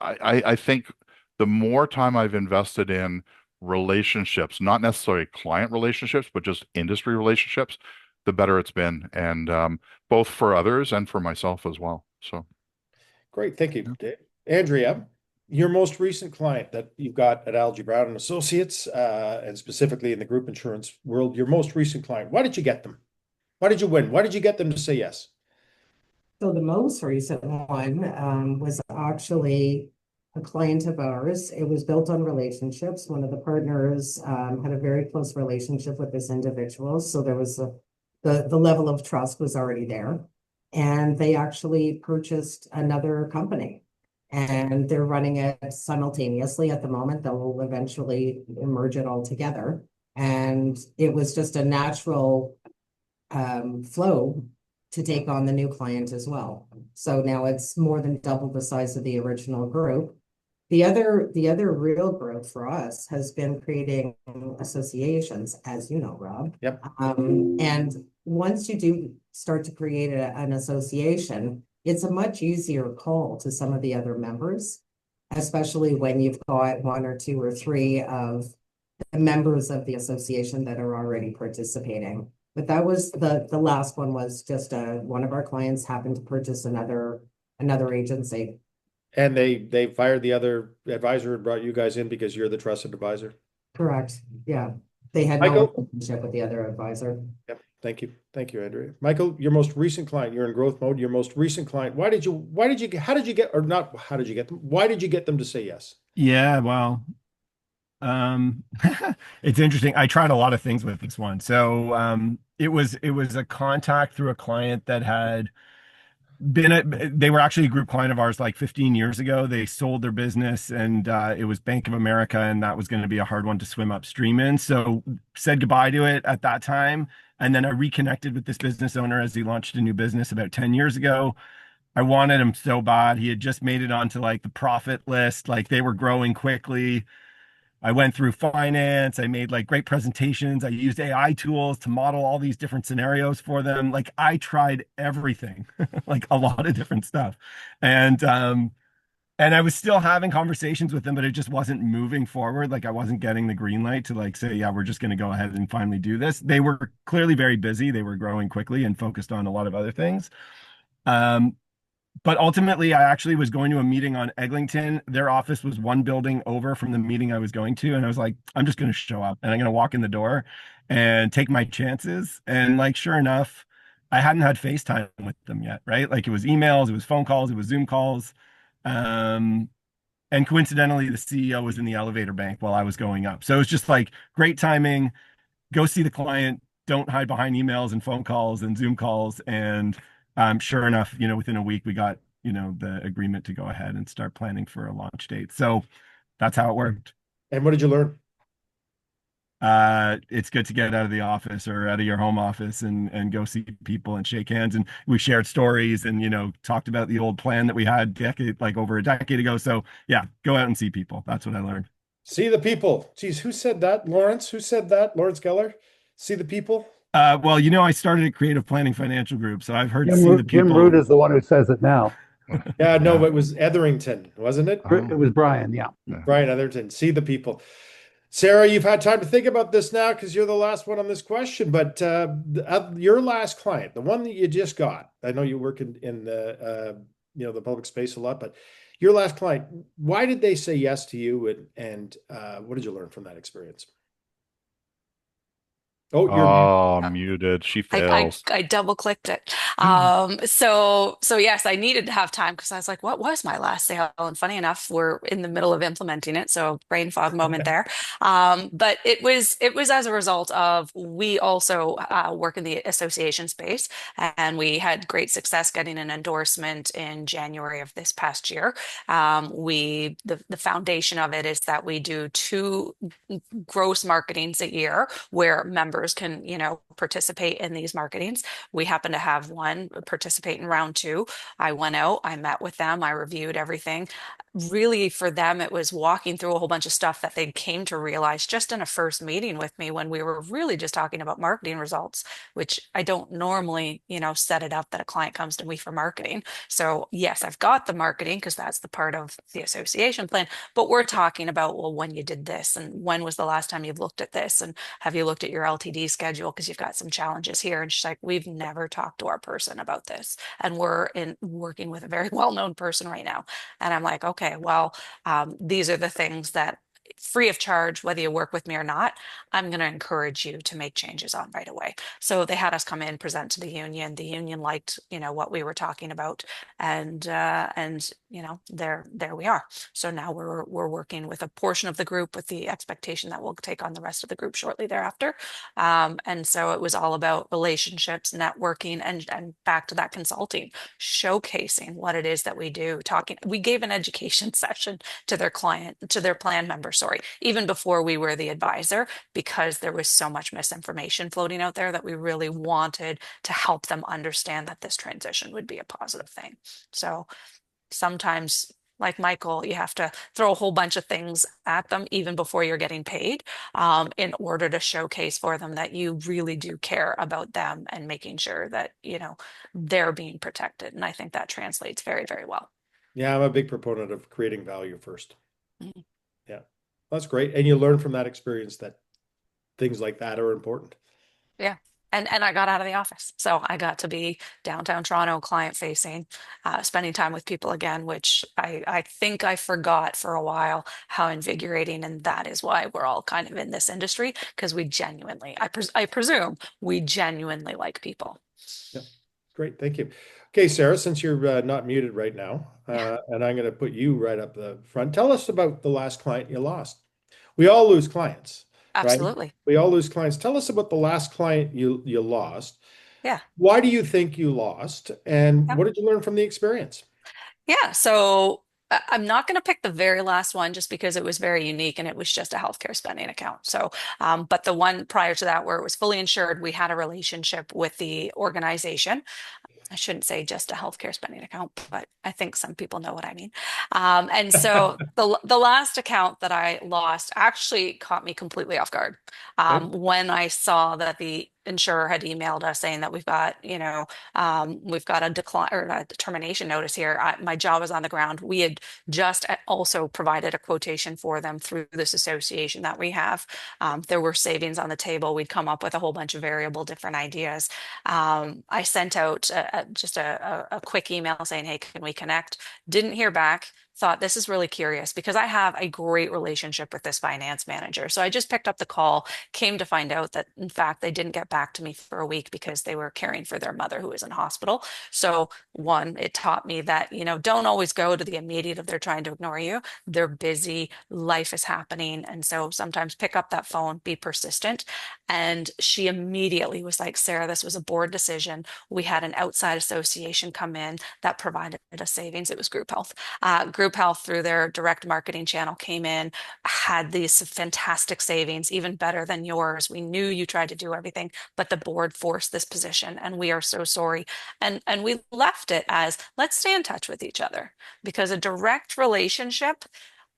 I think the more time I've invested in relationships, not necessarily client relationships, but just industry relationships, the better it's been, and both for others and for myself as well. So, Great, thank you, yeah. Dave. Andrea, your most recent client that you've got at Algie Brown and Associates, and specifically in the group insurance world, your most recent client. Why did you get them? Why did you win? Why did you get them to say yes? So the most recent one was actually a client of ours. It was built on relationships. One of the partners had a very close relationship with this individual, so there was the level of trust was already there, and they actually purchased another company, and they're running it simultaneously at the moment. They'll eventually merge it all together, and it was just a natural flow to take on the new client as well. So now it's more than double the size of the original group. The other real growth for us has been creating associations, as you know, Rob. Yep. And once you do start to create an association, it's a much easier call to some of the other members, especially when you've got one or two or three of the members of the association that are already participating. But that was the last one was just one of our clients happened to purchase another agency. And they fired the other advisor and brought you guys in because you're the trusted advisor. Correct. Yeah. They had no Michael? relationship with the other advisor. Yep. Thank you. Thank you, Andrea. Michael, your most recent client, you're in growth mode. Your most recent client, how did you get, or not, how did you get them? Why did you get them to say yes? Yeah, well, um, it's interesting. I tried a lot of things with this one. So it was a contact through a client that had they were actually a group client of ours like 15 years ago. They sold their business and it was Bank of America, and that was going to be a hard one to swim upstream in. So said goodbye to it at that time. And then I reconnected with this business owner as he launched a new business about 10 years ago. I wanted him so bad. He had just made it onto like the profit list. Like they were growing quickly. I went through finance. I made like great presentations. I used AI tools to model all these different scenarios for them. Like I tried everything, like a lot of different stuff. And I was still having conversations with them, but it just wasn't moving forward. Like I wasn't getting the green light to like say, yeah, we're just going to go ahead and finally do this. They were clearly very busy. They were growing quickly and focused on a lot of other things. Um, but ultimately, I actually was going to a meeting on Eglinton. Their office was one building over from the meeting I was going to. And I was like, I'm just going to show up and I'm going to walk in the door and take my chances. And like, sure enough, I hadn't had FaceTime with them yet, right? Like it was emails, it was phone calls, it was Zoom calls. Um, and coincidentally, the CEO was in the elevator bank while I was going up. So it was just like great timing. Go see the client. Don't hide behind emails and phone calls and Zoom calls. And sure enough, within a week, we got, the agreement to go ahead and start planning for a launch date. So that's how it worked. And what did you learn? It's good to get out of the office or out of your home office and go see people and shake hands. And we shared stories and, talked about the old plan that we had over a decade ago. So yeah, go out and see people. That's what I learned. See the people. Geez, who said that? Lawrence? Who said that? Lawrence Geller? See the people? Well, I started a creative planning financial group, so I've heard Jim see the Root, Jim people. Root is the one who says it now. Yeah, no, Yeah. it was Etherington, wasn't it? It was Brian, yeah. Brian Etherington. See the people. Sarah, you've had time to think about this now because you're the last one on this question. But your last client, the one that you just got, I know you work in the the public space a lot, but your last client, why did they say yes to you, and what did you learn from that experience? Oh, you're Oh, Uh, muted. She I, I fails. I double clicked it. So yes, I needed to have time because I was like, what was my last sale? And funny enough, we're in the middle of implementing it, so brain fog moment there. But it was as a result of we also work in the association space, and we had great success getting an endorsement in January of this past year. The foundation of it is that we do two gross marketings a year where members can, participate in these marketings. We happen to have one participate in round two. I went out, I met with them, I reviewed everything. Really, for them, it was walking through a whole bunch of stuff that they came to realize just in a first meeting with me when we were really just talking about marketing results, which I don't normally, set it up that a client comes to me for marketing. So, yes, I've got the marketing because that's the part of the association plan, but we're talking about, well, when you did this and when was the last time you've looked at this and have you looked at your LTD schedule because you've got some challenges here. And she's like, we've never talked to our person about this. And we're in working with a very well-known person right now. And I'm like, okay, well, these are the things that free of charge, whether you work with me or not, I'm going to encourage you to make changes on right away. So they had us come in, present to the union. The union liked, what we were talking about, and there we are. So now we're working with a portion of the group with the expectation that we'll take on the rest of the group shortly thereafter. And so it was all about relationships, networking, and back to that consulting, showcasing what it is that we do. We gave an education session to their plan member, sorry, even before we were the advisor, because there was so much misinformation floating out there that we really wanted to help them understand that this transition would be a positive thing. So sometimes, like Michael, you have to throw a whole bunch of things at them even before you're getting paid, in order to showcase for them that you really do care about them and making sure that, they're being protected. And I think that translates very, very well. Yeah, I'm a big proponent of creating value first. Mhm. Yeah, that's great. And you learn from that experience that things like that are important. Yeah. And I got out of the office. So I got to be downtown Toronto, client facing, spending time with people again, which I think I forgot for a while how invigorating. And that is why we're all kind of in this industry, because we genuinely, I presume we genuinely like people. Yeah, great. Thank you. Okay, Sarah, since you're not muted right now, Yeah, and I'm going to put you right up the front, tell us about the last client you lost. We all lose clients, right? absolutely. We all lose clients. Tell us about the last client you lost. Yeah. Why do you think you lost? And Yeah. what did you learn from the experience? Yeah. So I'm not going to pick the very last one just because it was very unique and it was just a healthcare spending account. So, but the one prior to that where it was fully insured, we had a relationship with the organization. I shouldn't say just a healthcare spending account, but I think some people know what I mean. And so the last account that I lost actually caught me completely off guard. Okay. When I saw that the insurer had emailed us saying that we've got a decline or a termination notice here. My jaw was on the ground. We had just also provided a quotation for them through this association that we have. There were savings on the table. We'd come up with a whole bunch of variable different ideas. I sent out just a quick email saying, hey, can we connect? Didn't hear back. Thought this is really curious because I have a great relationship with this finance manager. So I just picked up the call, came to find out that in fact they didn't get back to me for a week because they were caring for their mother who was in hospital. So one, it taught me that, don't always go to the immediate if they're trying to ignore you. They're busy, life is happening. And so sometimes pick up that phone, be persistent. And she immediately was like, Sarah, this was a board decision. We had an outside association come in that provided a savings. It was Group Health. Group Health, through their direct marketing channel, came in, had these fantastic savings, even better than yours. We knew you tried to do everything, but the board forced this position, and we are so sorry. And we left it as, let's stay in touch with each other, because a direct relationship,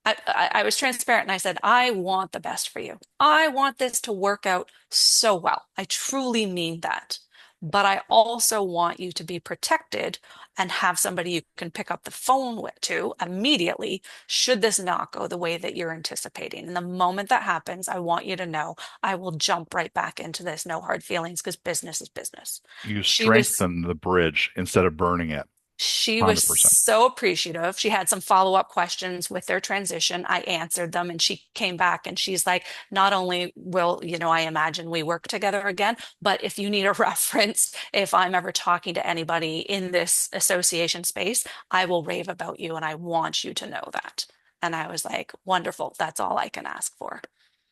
I was transparent and I said, I want the best for you. I want this to work out so well. I truly mean that. But I also want you to be protected and have somebody you can pick up the phone with to immediately should this not go the way that you're anticipating. And the moment that happens, I want you to know I will jump right back into this, no hard feelings, because business is business. You She was strengthen the bridge instead of burning it. she was 100%. so appreciative. She had some follow-up questions with their transition. I answered them and she came back and she's like, not only will, I imagine we work together again, but if you need a reference, if I'm ever talking to anybody in this association space, I will rave about you and I want you to know that. And I was like, wonderful. That's all I can ask for.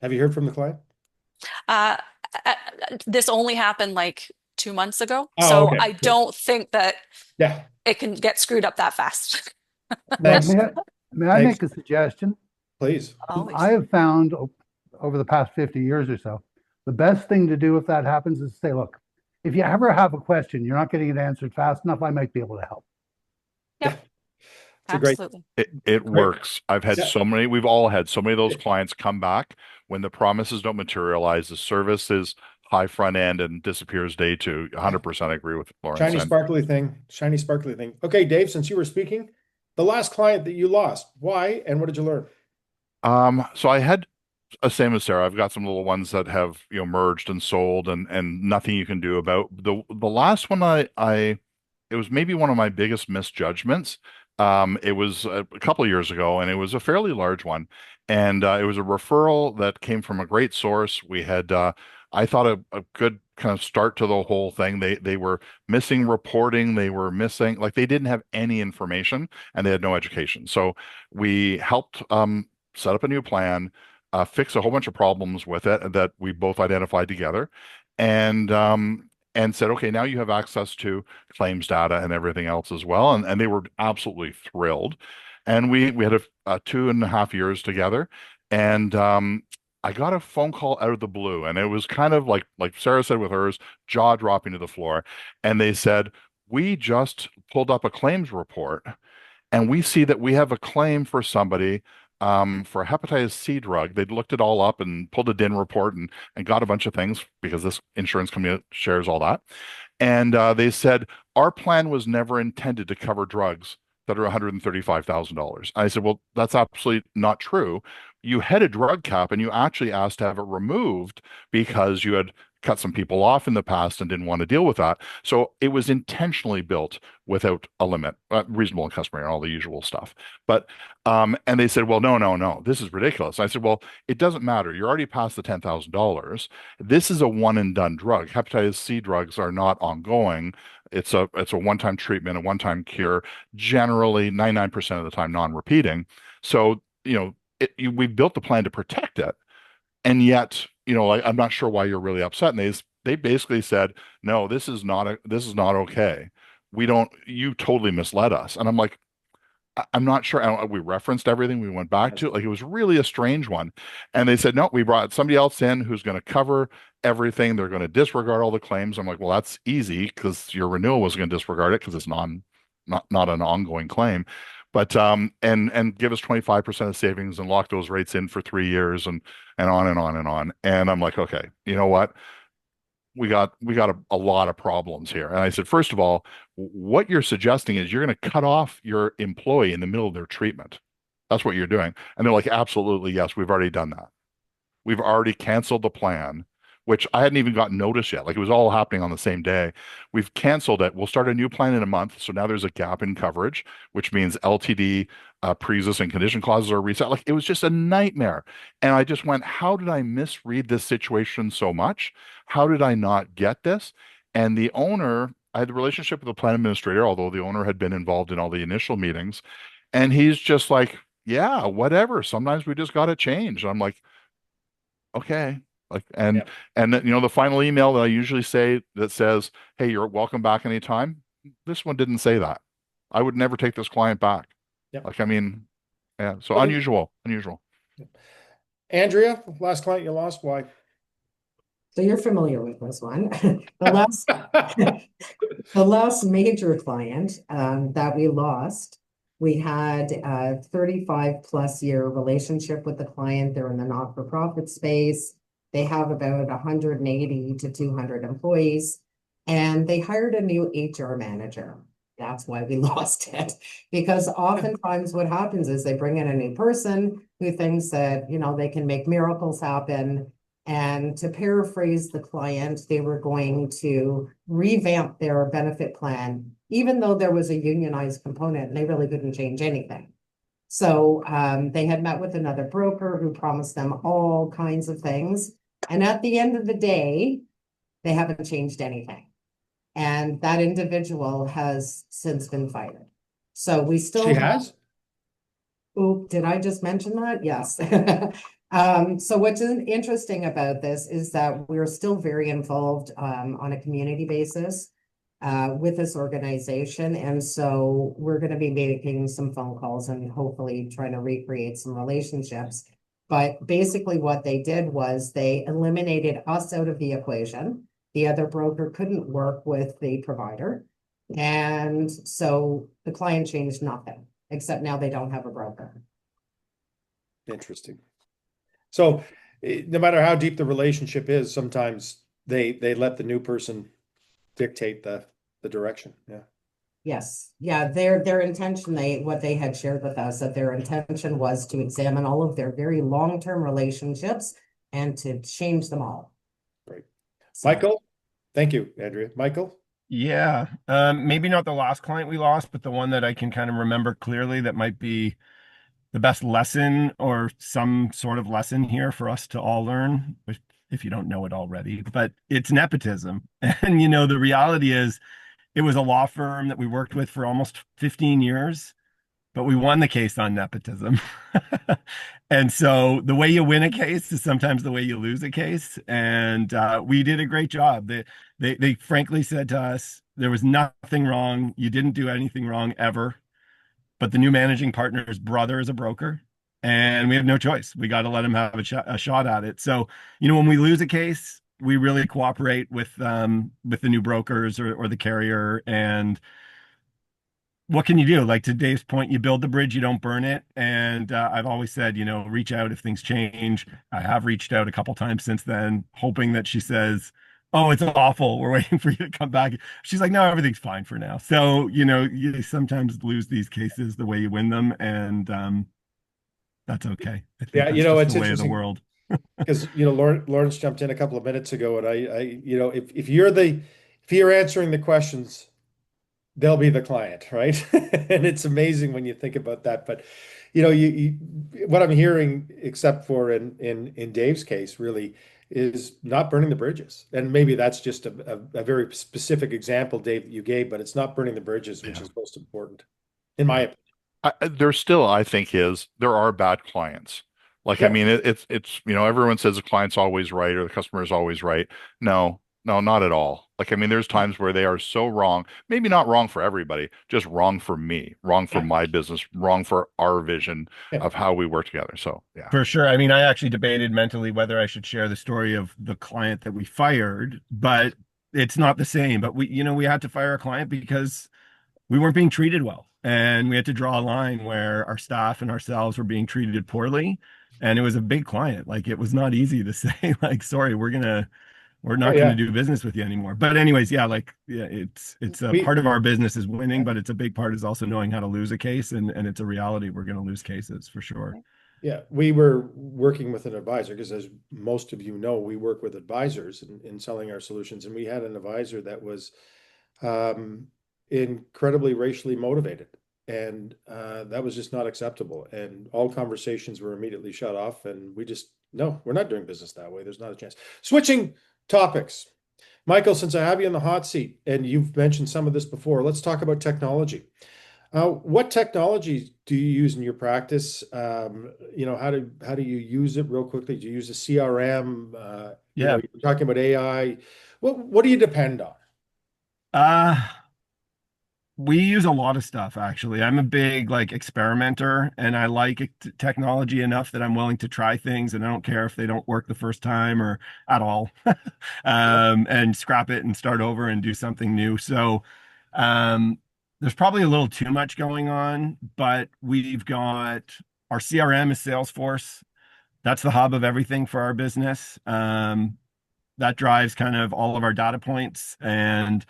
Have you heard from the client? Uh, uh, this only happened like 2 months ago. Oh, So okay. I don't think that Yeah. it can get screwed up that fast. Well, Thanks. may I Thanks. make a suggestion? Please. Always. I have found over the past 50 years or so, the best thing to do if that happens is say, look, if you ever have a question, you're not getting it answered fast enough, I might be able to help. Yep. It's a great, Absolutely. It Great. works. I've had Yeah. we've all had so many of those Yeah. clients come back when the promises don't materialize, the service is high front end and disappears day two. 100% I agree with Lawrence. Shiny And sparkly thing. Shiny sparkly thing. Okay, Dave, since you were speaking, the last client that you lost, why and what did you learn? so I had same as Sarah. I've got some little ones that have, merged and sold and nothing you can do about. The last one it was maybe one of my biggest misjudgments. It was a couple of years ago and it was a fairly large one. And it was a referral that came from a great source. We had I thought a good kind of start to the whole thing. They were missing reporting, they were missing, like they didn't have any information and they had no education. So we helped set up a new plan, fix a whole bunch of problems with it that we both identified together, and said, okay, now you have access to claims data and everything else as well. And they were absolutely thrilled. And we had a 2.5 years together, and I got a phone call out of the blue, and it was kind of like Sarah said with hers, jaw dropping to the floor. And they said, we just pulled up a claims report, and we see that we have a claim for somebody for a hepatitis C drug. They'd looked it all up and pulled a DIN report and got a bunch of things because this insurance company shares all that. And they said, our plan was never intended to cover drugs that are $135,000. I said, well, that's absolutely not true. You had a drug cap and you actually asked to have it removed because you had cut some people off in the past and didn't want to deal with that. So it was intentionally built without a limit, reasonable and customary, and all the usual stuff. But and they said, well, no, this is ridiculous. I said, well, it doesn't matter. You're already past the $10,000. This is a one and done drug. Hepatitis C drugs are not ongoing. It's a one-time treatment, a one-time cure, generally 99% of the time non-repeating. So, we built the plan to protect it. And yet, I'm not sure why you're really upset. And they basically said, no, this is not okay. You totally misled us. And I'm like, I'm not sure. We referenced everything. We went back to it. Like it was really a strange one. And they said, no, we brought somebody else in who's going to cover everything. They're going to disregard all the claims. I'm like, well, that's easy because your renewal was going to disregard it because it's not an ongoing claim. But and give us 25% of savings and lock those rates in for 3 years and on and on and on. And I'm like, okay, you know what? We got a lot of problems here. And I said, first of all, what you're suggesting is you're going to cut off your employee in the middle of their treatment. That's what you're doing. And they're like, absolutely, yes, we've already done that. We've already canceled the plan, which I hadn't even gotten notice yet. Like it was all happening on the same day. We've canceled it. We'll start a new plan in a month. So now there's a gap in coverage, which means LTD, pre-existing condition clauses are reset. Like it was just a nightmare. And I just went, how did I misread this situation so much? How did I not get this? And the owner, I had the relationship with the plan administrator, although the owner had been involved in all the initial meetings. And he's just like, yeah, whatever. Sometimes we just got to change. And I'm like, okay. Like, Yeah. and then, the final email that I usually say that says, hey, you're welcome back anytime. This one didn't say that. I would never take this client back. Yep. Like, I mean, yeah. So Well, unusual. Andrea, last client you lost, why? So you're familiar with this one. The last major client that we lost, we had a 35 plus year relationship with the client. They're in the not-for-profit space. They have about 180 to 200 employees, and they hired a new HR manager. That's why we lost it. Because oftentimes what happens is they bring in a new person who thinks that, they can make miracles happen. And to paraphrase the client, they were going to revamp their benefit plan, even though there was a unionized component, and they really couldn't change anything. So they had met with another broker who promised them all kinds of things. And at the end of the day, they haven't changed anything. And that individual has since been fired. So we still She has? Oh, did I just mention that? Yes. So what's interesting about this is that we're still very involved on a community basis with this organization. And so we're going to be making some phone calls and hopefully trying to recreate some relationships. But basically what they did was they eliminated us out of the equation. The other broker couldn't work with the provider. And so the client changed nothing, except now they don't have a broker. Interesting. So no matter how deep the relationship is, sometimes they let the new person dictate the direction. Yeah. Yes. Yeah. Their intention, what they had shared with us, that their intention was to examine all of their very long-term relationships and to change them all. Great. So, Michael, thank you, Andrea. Michael? Yeah. Maybe not the last client we lost, but the one that I can kind of remember clearly that might be the best lesson or some sort of lesson here for us to all learn, if you don't know it already, but it's nepotism. And, the reality is it was a law firm that we worked with for almost 15 years, but we won the case on nepotism. And so the way you win a case is sometimes the way you lose a case. And we did a great job. They frankly said to us, there was nothing wrong. You didn't do anything wrong ever. But the new managing partner's brother is a broker, and we have no choice. We got to let him have a shot at it. So, when we lose a case, we really cooperate with the new brokers or the carrier. And what can you do? Like to Dave's point, you build the bridge, you don't burn it. And I've always said, reach out if things change. I have reached out a couple times since then, hoping that she says, oh, it's awful. We're waiting for you to come back. She's like, no, everything's fine for now. So, you sometimes lose these cases the way you win them. And that's okay. I think Yeah, that's just it's the way of the interesting world. because Lawrence jumped in a couple of minutes ago, and if you're answering the questions, they'll be the client, right? And it's amazing when you think about that. But you what I'm hearing, except for in Dave's case, really is not burning the bridges. And maybe that's just a very specific example, Dave, that you gave, but it's not burning the bridges, which is most important, in my opinion. There still, I think, there are bad clients. Like, I Yep. mean, it's everyone says the client's always right or the customer is always right. No, not at all. Like, I mean, there's times where they are so wrong, maybe not wrong for everybody, just wrong for me, wrong for Yeah. my business, wrong for our vision Yeah. of how we work together. So, yeah. For sure. I mean, I actually debated mentally whether I should share the story of the client that we fired, but it's not the same. But we had to fire a client because we weren't being treated well. And we had to draw a line where our staff and ourselves were being treated poorly. And it was a big client. Like it was not easy to say, like, sorry, we're Oh not going to yeah. do business with you anymore. But anyways, yeah, like yeah, it's a We part of our business is winning, but it's a big part is also knowing how to lose a case, and it's a reality. We're going to lose cases for sure. Yeah, we were working with an advisor because, as most of you know, we work with advisors in selling our solutions, and we had an advisor that was um, incredibly racially motivated, and that was just not acceptable. And all conversations were immediately shut off, and we just no, we're not doing business that way. There's not a chance. Switching topics, Michael, since I have you in the hot seat, and you've mentioned some of this before, let's talk about technology. What technology do you use in your practice? How do you use it real quickly? Do you use a CRM? Yeah. You're talking about AI. What do you depend on? Uh, we use a lot of stuff actually. I'm a big like experimenter and I like technology enough that I'm willing to try things and I don't care if they don't work the first time or at all. And scrap it and start over and do something new. So, um, there's probably a little too much going on, but we've got our CRM is Salesforce. That's the hub of everything for our business. That drives kind of all of our data points. And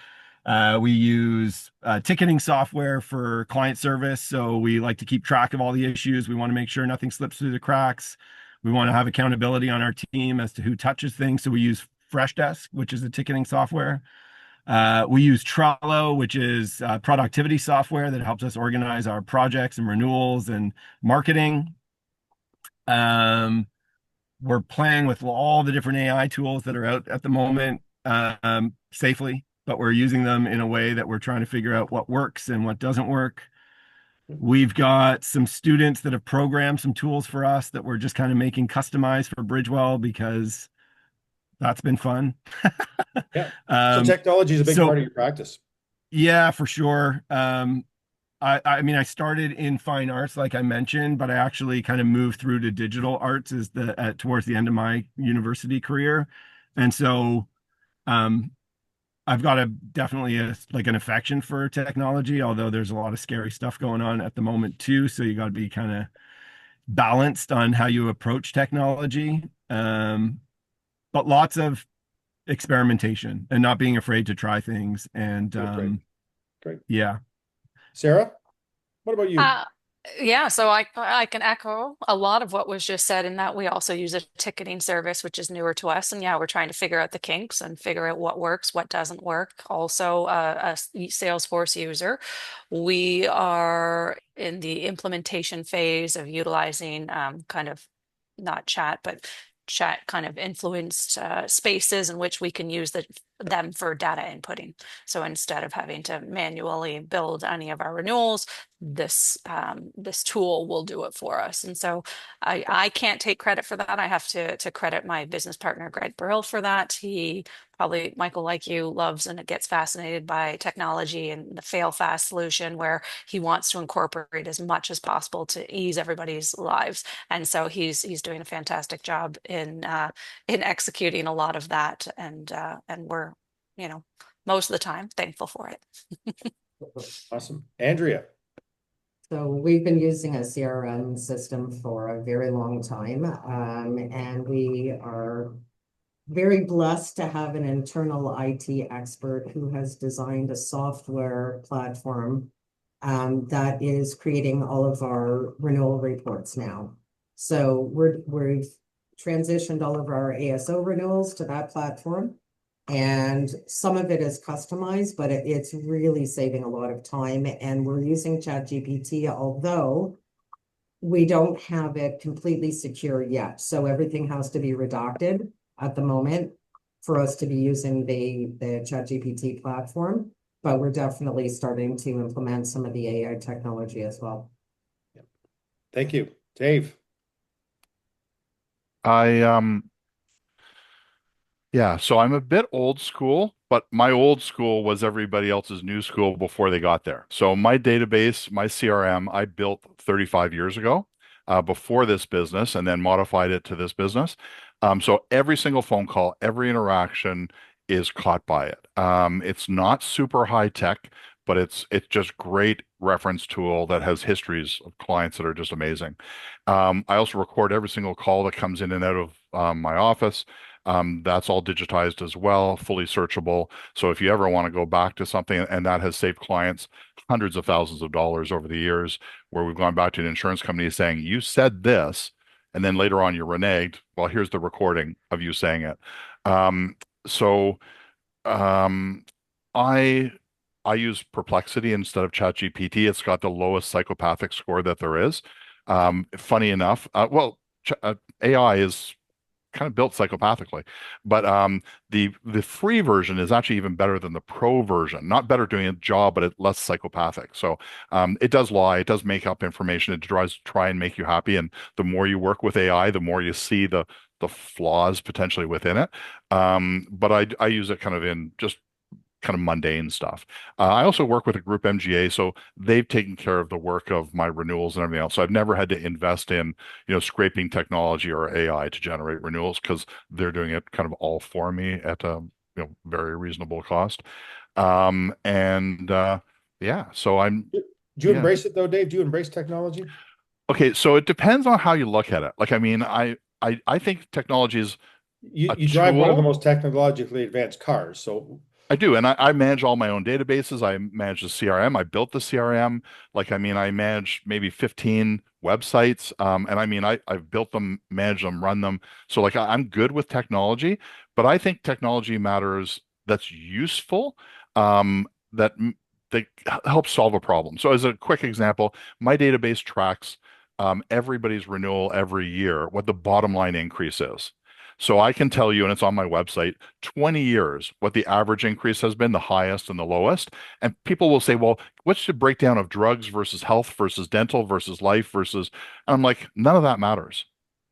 we use ticketing software for client service. So we like to keep track of all the issues. We want to make sure nothing slips through the cracks. We want to have accountability on our team as to who touches things. So we use Freshdesk, which is a ticketing software. We use Trello, which is productivity software that helps us organize our projects and renewals and marketing. Um, we're playing with all the different AI tools that are out at the moment safely, but we're using them in a way that we're trying to figure out what works and what doesn't work. We've got some students that have programmed some tools for us that we're just kind of making customized for Bridgewell because that's been fun. Yeah. So um, technology is a big so part of your practice. yeah, for sure. I mean, I started in fine arts, like I mentioned, but I actually kind of moved through to digital arts as towards the end of my university career, and so um, I've got definitely like an affection for technology, although there's a lot of scary stuff going on at the moment too. So you got to be kind of balanced on how you approach technology, but lots of experimentation and not being afraid to try things. And Great. Great. yeah. Sarah, what about you? Uh, yeah, so I can echo a lot of what was just said in that we also use a ticketing service, which is newer to us. And yeah, we're trying to figure out the kinks and figure out what works, what doesn't work. Also, Salesforce user. We are in the implementation phase of utilizing kind of not chat, but chat kind of influenced spaces in which we can use them for data inputting. So instead of having to manually build any of our renewals, this tool will do it for us. And so I can't take credit for that. I have to credit my business partner Greg Burrell for that. He probably, Michael, like you, loves and gets fascinated by technology and the fail fast solution where he wants to incorporate as much as possible to ease everybody's lives. And so he's doing a fantastic job in executing a lot of that, and we're, most of the time thankful for it. Awesome. Andrea. So we've been using a CRM system for a very long time, and we are very blessed to have an internal IT expert who has designed a software platform that is creating all of our renewal reports now. So we've transitioned all of our ASO renewals to that platform. And some of it is customized, but it's really saving a lot of time. And we're using ChatGPT, although we don't have it completely secure yet. So everything has to be redacted at the moment for us to be using the ChatGPT platform. But we're definitely starting to implement some of the AI technology as well. Thank you. Dave. I Yeah, so I'm a bit old school, but my old school was everybody else's new school before they got there. So my database, my CRM, I built 35 years ago, before this business, and then modified it to this business. So every single phone call, every interaction is caught by it. It's not super high tech, but it's just great reference tool that has histories of clients that are just amazing. I also record every single call that comes in and out of my office. That's all digitized as well, fully searchable. So if you ever want to go back to something, and that has saved clients hundreds of thousands of dollars over the years, where we've gone back to an insurance company saying, you said this, and then later on you're reneged. Well, here's the recording of you saying it. So um, I I use Perplexity instead of ChatGPT. It's got the lowest psychopathic score that there is. Funny enough, AI is kind of built psychopathically, but the free version is actually even better than the pro version. Not better doing a job, but it's less psychopathic. So it does lie, it does make up information, it tries to try and make you happy. And the more you work with AI, the more you see the flaws potentially within it. But I use it kind of in just kind of mundane stuff. I also work with a group MGA, so they've taken care of the work of my renewals and everything else. So I've never had to invest in, scraping technology or AI to generate renewals, because they're doing it kind of all for me at a very reasonable cost. And yeah, so Do you yeah. embrace it though, Dave? Do you embrace technology? Okay, so it depends on how you look at it. Like, I mean, I think technology is a You drive one of the tool. most technologically advanced cars, so I do, and I manage all my own databases. I manage the CRM. I built the CRM. Like, I mean, I manage maybe 15 websites. And I mean, I've built them, managed them, run them. So like, I'm good with technology, but I think technology matters that's useful, that that helps solve a problem. So as a quick example, my database tracks everybody's renewal every year, what the bottom line increase is. So I can tell you, and it's on my website, 20 years, what the average increase has been, the highest and the lowest. And people will say, well, what's the breakdown of drugs versus health versus dental versus life versus, and I'm like, none of that matters.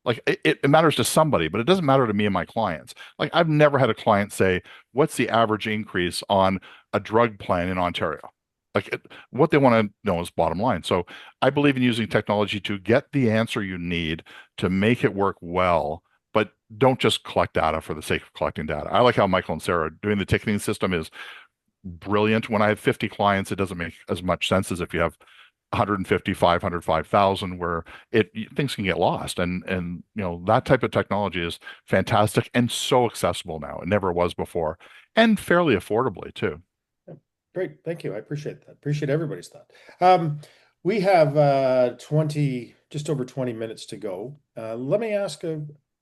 Like, it matters to somebody, but it doesn't matter to me and my clients. Like, I've never had a client say, what's the average increase on a drug plan in Ontario? Like, what they want to know is bottom line. So I believe in using technology to get the answer you need to make it work well, but don't just collect data for the sake of collecting data. I like how Michael and Sarah are doing. The ticketing system is brilliant. When I have 50 clients, it doesn't make as much sense as if you have 150, 500, 5,000, where things can get lost. And that type of technology is fantastic and so accessible now. It never was before, and fairly affordably too. great. Thank you. I appreciate that. Appreciate everybody's thought. We have just over 20 minutes to go. Let me ask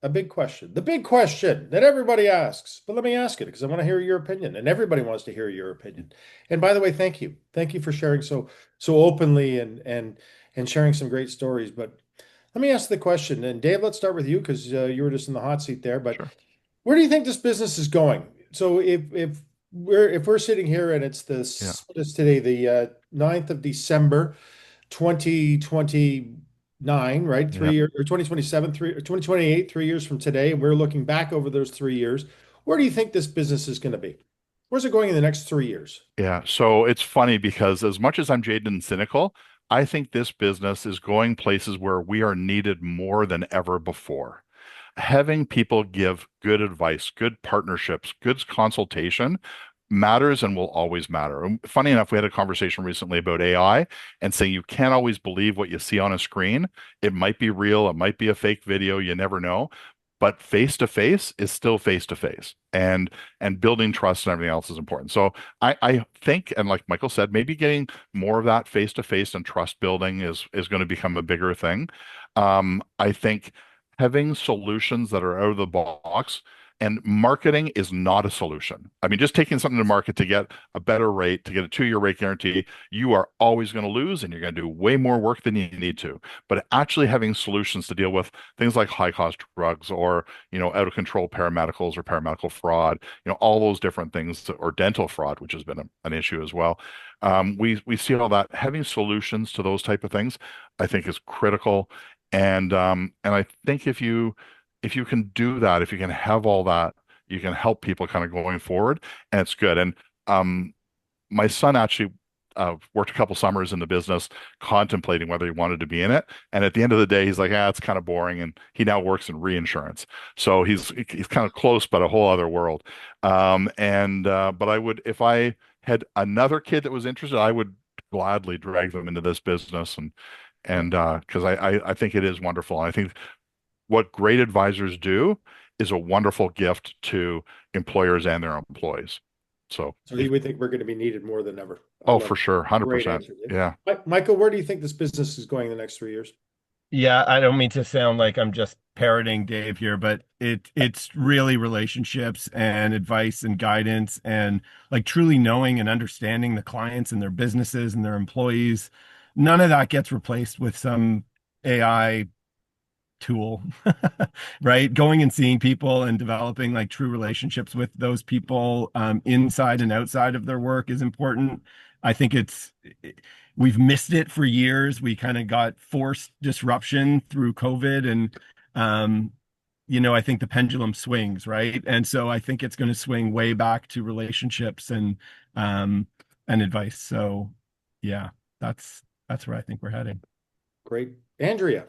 a big question. The big question that everybody asks, but let me ask it because I want to hear your opinion, and everybody wants to hear your opinion. And by the way, thank you. Thank you for sharing so openly and sharing some great stories. But let me ask the question. And Dave, let's start with you because you were just in the hot seat there. But Sure. where do you think this business is going? So if we're sitting here and it's Yeah. what is today, the 9th of December, 2029, right? Yeah. 3 year or 2027, 2028, 3 years from today, and we're looking back over those 3 years. Where do you think this business is going to be? Where's it going in the next 3 years? Yeah. So it's funny because as much as I'm jaded and cynical, I think this business is going places where we are needed more than ever before. Having people give good advice, good partnerships, good consultation matters and will always matter. And funny enough, we had a conversation recently about AI and saying you can't always believe what you see on a screen. It might be real, it might be a fake video, you never know. But face to face is still face to face, and building trust and everything else is important. So I think, and like Michael said, maybe getting more of that face to face and trust building is going to become a bigger thing. I think having solutions that are out of the box, and marketing is not a solution. I mean, just taking something to market to get a better rate, to get a 2-year rate guarantee, you are always going to lose and you're going to do way more work than you need to. But actually having solutions to deal with things like high cost drugs, or, out of control paramedicals or paramedical fraud, all those different things, or dental fraud, which has been an issue as well. We see all that. Having solutions to those type of things, I think, is critical. And I think if you can do that, if you can have all that, you can help people kind of going forward, and it's good. And my son actually worked a couple summers in the business, contemplating whether he wanted to be in it. And at the end of the day, he's like, it's kind of boring. And he now works in reinsurance. So he's kind of close, but a whole other world. But I would, if I had another kid that was interested, I would gladly drag them into this business and because I think it is wonderful. I think what great advisors do is a wonderful gift to employers and their employees. So you would think we're going to be needed more than ever. Oh, for sure. Great 100%. answer, Dave. Yeah. Michael, where do you think this business is going in the next 3 years? Yeah, I don't mean to sound like I'm just parroting Dave here, but it's really relationships and advice and guidance and like truly knowing and understanding the clients and their businesses and their employees. None of that gets replaced with some AI tool, right? Going and seeing people and developing like true relationships with those people inside and outside of their work is important. I think we've missed it for years. We kind of got forced disruption through COVID and I think the pendulum swings, right? And so I think it's going to swing way back to relationships and advice. So yeah, that's where I think we're heading. Great. Andrea.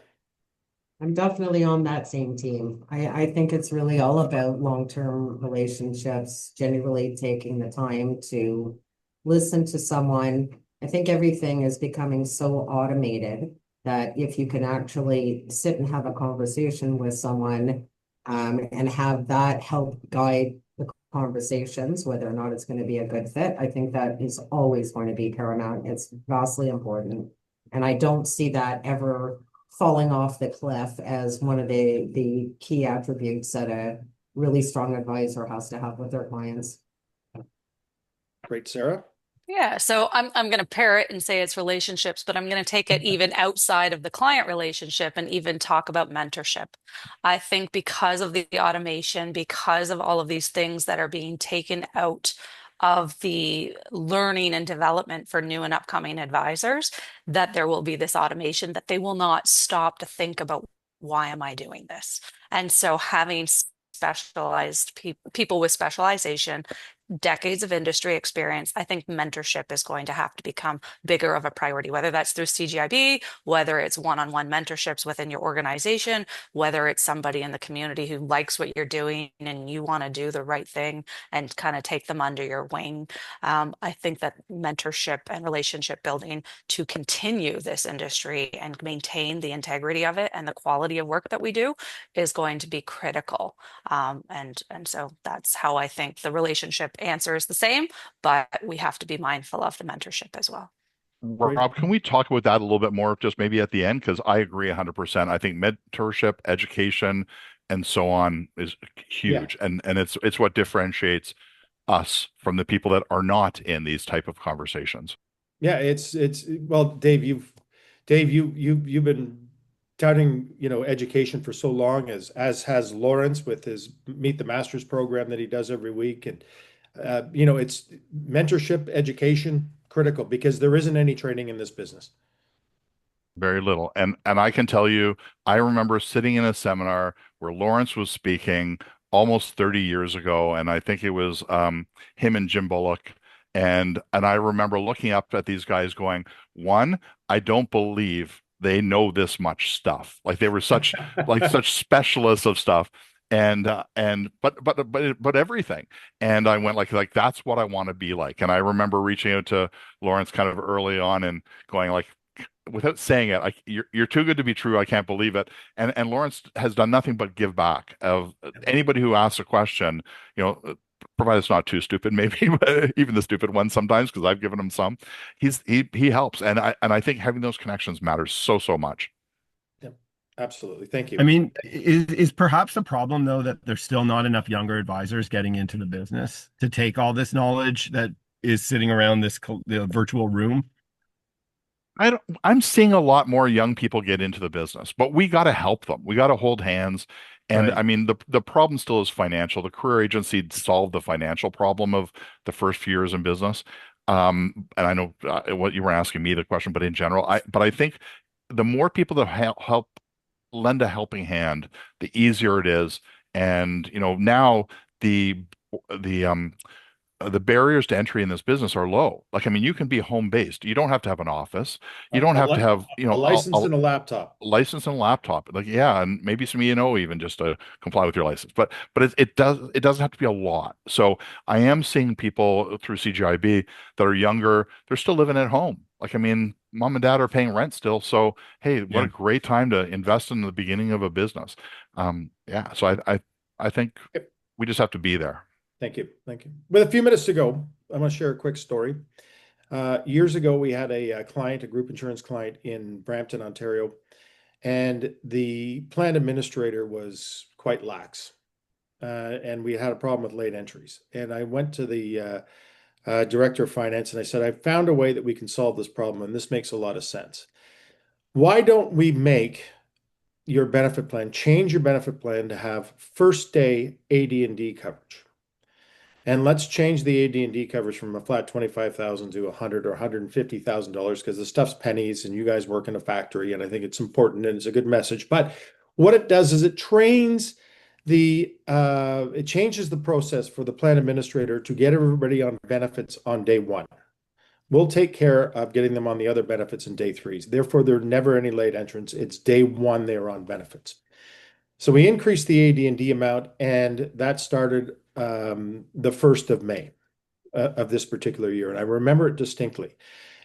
I'm definitely on that same team. I think it's really all about long-term relationships, genuinely taking the time to listen to someone. I think everything is becoming so automated that if you can actually sit and have a conversation with someone and have that help guide the conversations, whether or not it's going to be a good fit, I think that is always going to be paramount. It's vastly important. And I don't see that ever falling off the cliff as one of the key attributes that a really strong advisor has to have with their clients. Great, Sarah. Yeah, so I'm going to pair it and say it's relationships, but I'm going to take it even outside of the client relationship and even talk about mentorship. I think because of the automation, because of all of these things that are being taken out of the learning and development for new and upcoming advisors, that there will be this automation that they will not stop to think about, why am I doing this? And so having specialized people with specialization, decades of industry experience, I think mentorship is going to have to become bigger of a priority, whether that's through CGIB, whether it's one-on-one mentorships within your organization, whether it's somebody in the community who likes what you're doing and you want to do the right thing and kind of take them under your wing. I think that mentorship and relationship building to continue this industry and maintain the integrity of it and the quality of work that we do is going to be critical. And so that's how I think the relationship answer is the same, but we have to be mindful of the mentorship as well. Rob, can we talk about that a little bit more, just maybe at the end? Because I agree 100%. I think mentorship, education, and so on is huge, and it's what differentiates us from the people that are not in these type of conversations. Yeah, it's well, Dave, you've been touting, education for so long, as has Lawrence with his Meet the Masters program that he does every week. And it's mentorship, education, critical, because there isn't any training in this business. Very little. And I can tell you, I remember sitting in a seminar where Lawrence was speaking almost 30 years ago, and I think it was him and Jim Bullock. And I remember looking up at these guys going, one, I don't believe they know this much stuff. Like they were such such specialists of stuff. But everything. And I went like that's what I want to be like. And I remember reaching out to Lawrence kind of early on and going like, without saying it, like you're too good to be true. I can't believe it. And Lawrence has done nothing but give back. Of anybody who asks a question, provided it's not too stupid, maybe, but even the stupid ones sometimes, because I've given him some. He helps, and I think having those connections matters so much. Yep, absolutely. Thank you. I mean, is perhaps the problem though that there's still not enough younger advisors getting into the business to take all this knowledge that is sitting around the virtual room? I'm seeing a lot more young people get into the business, but we got to help them. We got to hold hands. And Right. I mean, the problem still is financial. The career agency solved the financial problem of the first few years in business. And I know what you were asking me the question, but in general, I think the more people that lend a helping hand, the easier it is. And now the the barriers to entry in this business are low. Like, I mean, you can be home based. You don't have to have an office. You don't have to have, A license and a laptop. license and a laptop. Like, yeah, and maybe some E&O even just to comply with your license. But it doesn't have to be a lot. So I am seeing people through CGIB that are younger. They're still living at home. Like, I mean, mom and dad are paying rent still. So hey, what Yeah. a great time to invest in the beginning of a business. Yeah. So I think we just have to be there. Thank you. Thank you. With a few minutes to go, I'm going to share a quick story. Years ago, we had a client, a group insurance client in Brampton, Ontario, and the plan administrator was quite lax. And we had a problem with late entries. And I went to the director of finance and I said, I found a way that we can solve this problem, and this makes a lot of sense. Why don't we make your benefit plan, change your benefit plan to have first day AD&D coverage? And let's change the AD&D coverage from a flat 25,000 to 100 or $150,000 because the stuff's pennies and you guys work in a factory, and I think it's important and it's a good message. But what it does is it changes the process for the plan administrator to get everybody on benefits on day one. We'll take care of getting them on the other benefits in day three. Therefore, there are never any late entrants. It's day one they're on benefits. So we increased the AD&D amount, and that started the 1st of May of this particular year. And I remember it distinctly.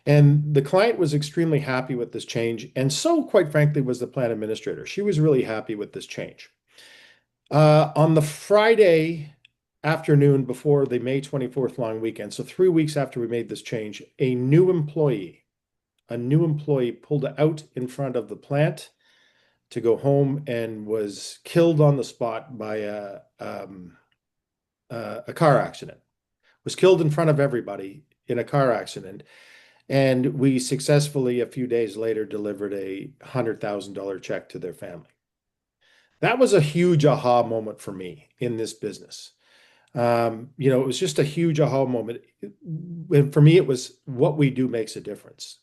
And the client was extremely happy with this change. And so, quite frankly, was the plan administrator. She was really happy with this change. On the Friday afternoon before the May 24th long weekend, so 3 weeks after we made this change, a new employee pulled out in front of the plant to go home and was killed on the spot by a car accident. Was killed in front of everybody in a car accident. And we successfully, a few days later, delivered a $100,000 check to their family. That was a huge aha moment for me in this business. It was just a huge aha moment. And for me, it was what we do makes a difference.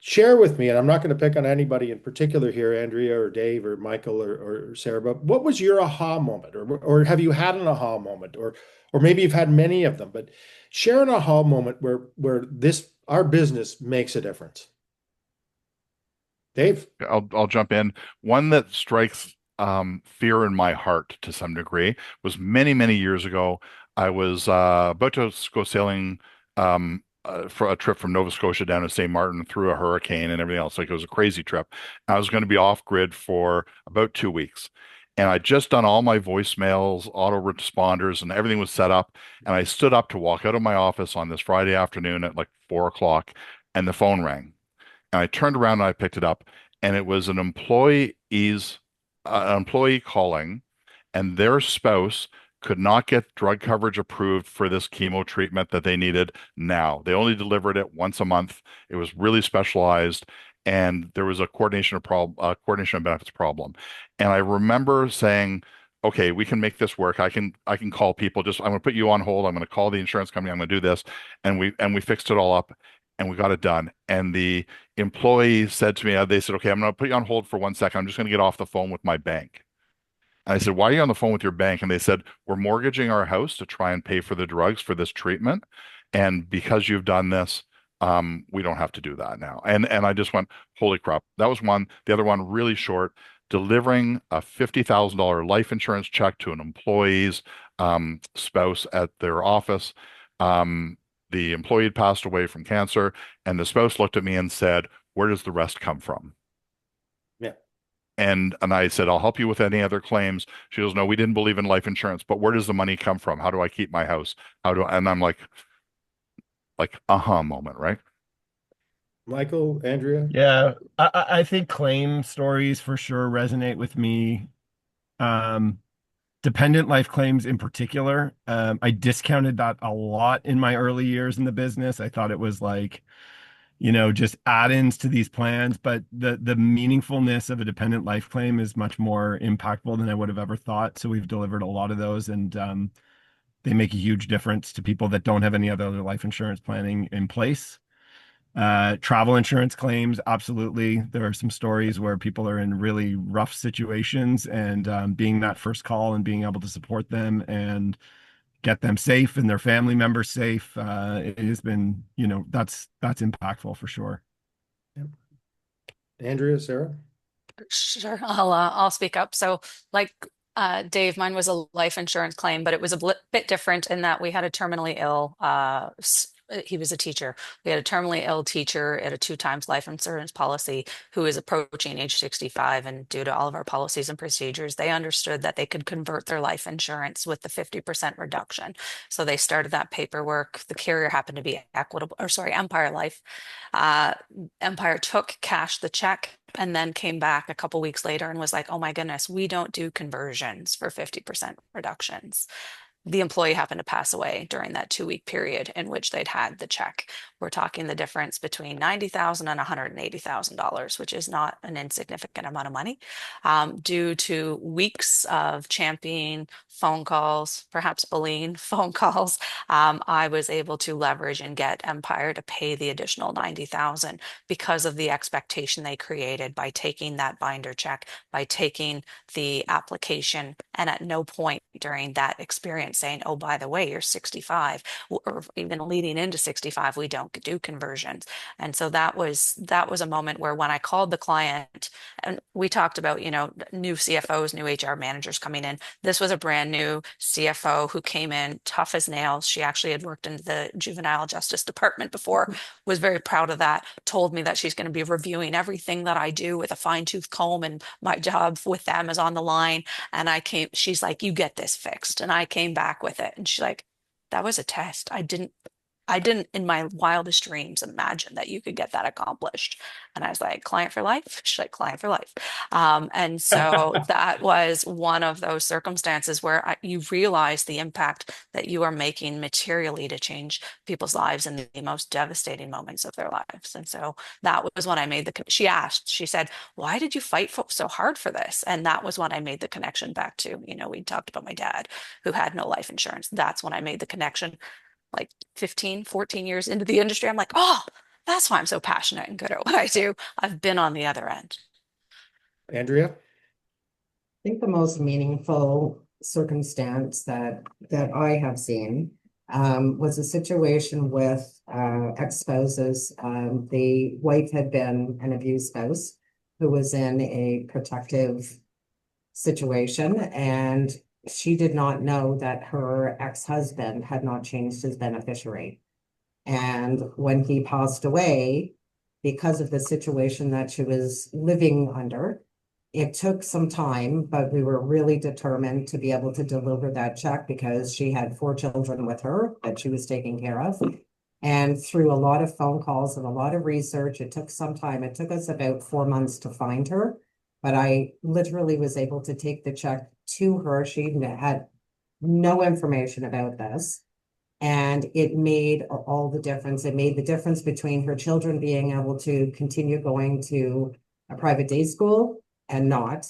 Share with me, and I'm not going to pick on anybody in particular here, Andrea or Dave or Michael or Sarah, but what was your aha moment? Or have you had an aha moment? Or maybe you've had many of them, but share an aha moment where our business makes a difference. Dave? I'll jump in. One that strikes fear in my heart to some degree was many, many years ago. I was about to go sailing for a trip from Nova Scotia down to St. Martin through a hurricane and everything else. Like, it was a crazy trip. I was going to be off grid for about 2 weeks. And I'd just done all my voicemails, autoresponders, and everything was set up. And I stood up to walk out of my office on this Friday afternoon at like 4 o'clock, and the phone rang. And I turned around and I picked it up, and it was an employee calling, and their spouse could not get drug coverage approved for this chemo treatment that they needed now. They only delivered it once a month. It was really specialized, and there was a coordination of benefits problem. And I remember saying, okay, we can make this work. I can call people. I'm going to put you on hold. I'm going to call the insurance company. I'm going to do this. And we fixed it all up, and we got it done. And the employee said to me, they said, okay, I'm going to put you on hold for 1 second. I'm just going to get off the phone with my bank. And I said, why are you on the phone with your bank? And they said, we're mortgaging our house to try and pay for the drugs for this treatment. And because you've done this, we don't have to do that now. And I just went, holy crap. That was one. The other one, really short, delivering a $50,000 life insurance check to an employee's spouse at their office. The employee had passed away from cancer, and the spouse looked at me and said, where does the rest come from? Yeah. And I said, I'll help you with any other claims. She goes, no, we didn't believe in life insurance, but where does the money come from? How do I keep my house? And I'm like aha moment, right? Michael, Andrea? Yeah, I think claim stories for sure resonate with me. Dependent life claims in particular. I discounted that a lot in my early years in the business. I thought it was like, just add-ins to these plans, but the meaningfulness of a dependent life claim is much more impactful than I would have ever thought. So we've delivered a lot of those, and they make a huge difference to people that don't have any other life insurance planning in place. Travel insurance claims, absolutely. There are some stories where people are in really rough situations, and being that first call and being able to support them and get them safe and their family members safe, it has been, that's impactful for sure. Yep. Andrea, Sarah? Sure, I'll speak up. So, like Dave, mine was a life insurance claim, but it was a bit different in that we had a terminally ill. He was a teacher. We had a terminally ill teacher at a two times life insurance policy who is approaching age 65, and due to all of our policies and procedures, they understood that they could convert their life insurance with the 50% reduction. So they started that paperwork. The carrier happened to be Empire Life. Uh, Empire cashed the check, and then came back a couple weeks later and was like, oh my goodness, we don't do conversions for 50% reductions. The employee happened to pass away during that 2 week period in which they'd had the check. We're talking the difference between $90,000 and $180,000, which is not an insignificant amount of money. Due to weeks of championing phone calls, perhaps bullying phone calls, I was able to leverage and get Empire to pay the additional 90,000 because of the expectation they created by taking that binder check, by taking the application, and at no point during that experience saying, oh, by the way, you're 65, or even leading into 65, we don't do conversions. And so that was a moment where when I called the client, and we talked about, new CFOs, new HR managers coming in. This was a brand new CFO who came in tough as nails. She actually had worked in the juvenile justice department before, was very proud of that, told me that she's going to be reviewing everything that I do with a fine tooth comb, and my job with them is on the line. And she's like, you get this fixed. And I came back with it. And she's like, that was a test. I didn't in my wildest dreams imagine that you could get that accomplished. And I was like, client for life? She's like, client for life. And so that was one of those circumstances where you realize the impact that you are making materially to change people's lives in the most devastating moments of their lives. And so that was when I made she said, why did you fight so hard for this? And that was when I made the connection back to, we talked about my dad who had no life insurance. That's when I made the connection, like 15, 14 years into the industry. I'm like, oh, that's why I'm so passionate and good at what I do. I've been on the other end. Andrea? I think the most meaningful circumstance that I have seen was a situation with ex-spouses. The wife had been an abused spouse who was in a protective situation, and she did not know that her ex-husband had not changed his beneficiary. And when he passed away, because of the situation that she was living under, it took some time, but we were really determined to be able to deliver that check because she had 4 children with her that she was taking care of. And through a lot of phone calls and a lot of research, it took some time. It took us about 4 months to find her, but I literally was able to take the check to her. She had no information about this. And it made all the difference. It made the difference between her children being able to continue going to a private day school and not.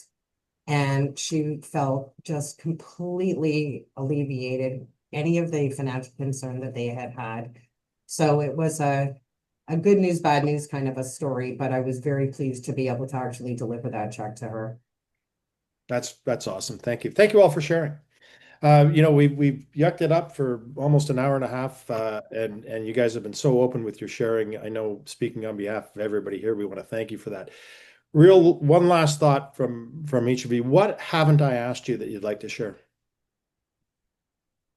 And she felt just completely alleviated any of the financial concern that they had had. So it was a good news, bad news kind of a story, but I was very pleased to be able to actually deliver that check to her. That's awesome. Thank you. Thank you all for sharing. We've yucked it up for almost an hour and a half, and you guys have been so open with your sharing. I know, speaking on behalf of everybody here, we want to thank you for that. One last thought from each of you. What haven't I asked you that you'd like to share?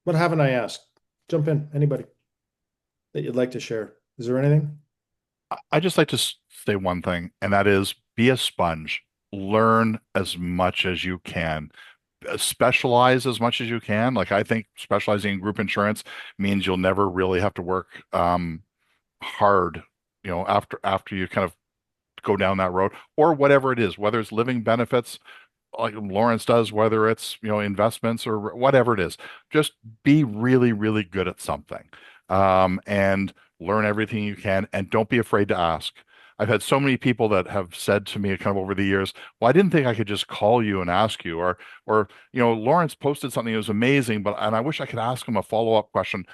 What haven't I asked? Jump in, anybody that you'd like to share. Is there anything? I just like to say one thing, and that is be a sponge. Learn as much as you can. Specialize as much as you can. Like, I think specializing in group insurance means you'll never really have to work hard, after you kind of go down that road, or whatever it is, whether it's living benefits like Lawrence does, whether it's, investments or whatever it is. Just be really, really good at something, and learn everything you can, and don't be afraid to ask. I've had so many people that have said to me kind of over the years, well, I didn't think I could just call you and ask you, or Lawrence posted something that was amazing, and I wish I could ask him a follow-up question.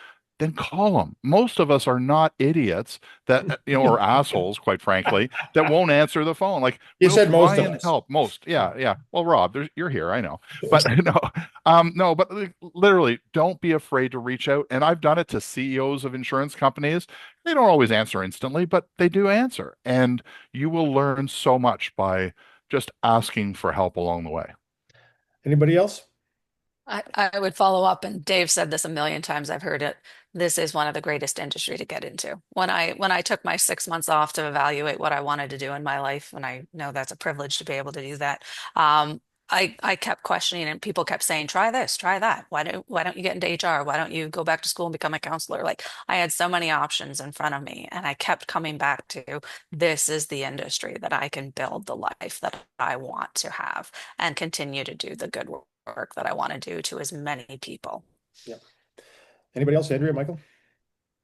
then call them. Most of us are not idiots that, or assholes, quite frankly, that won't answer the phone. Like, You we'll said most try of and us. help. Most, yeah, yeah. Well, Rob, you're here, I know, but no, no, but like, literally, don't be afraid to reach out. And I've done it to CEOs of insurance companies. They don't always answer instantly, but they do answer, and you will learn so much by just asking for help along the way. Anybody else? I would follow up, and Dave said this a million times. I've heard it. This is one of the greatest industry to get into. When I took my 6 months off to evaluate what I wanted to do in my life, and I know that's a privilege to be able to do that. I kept questioning, and people kept saying, "Try this, try that. Why don't you get into HR? Why don't you go back to school and become a counselor?" Like, I had so many options in front of me, and I kept coming back to, this is the industry that I can build the life that I want to have and continue to do the good work that I want to do to as many people. Yeah. Anybody else? Andrea, Michael?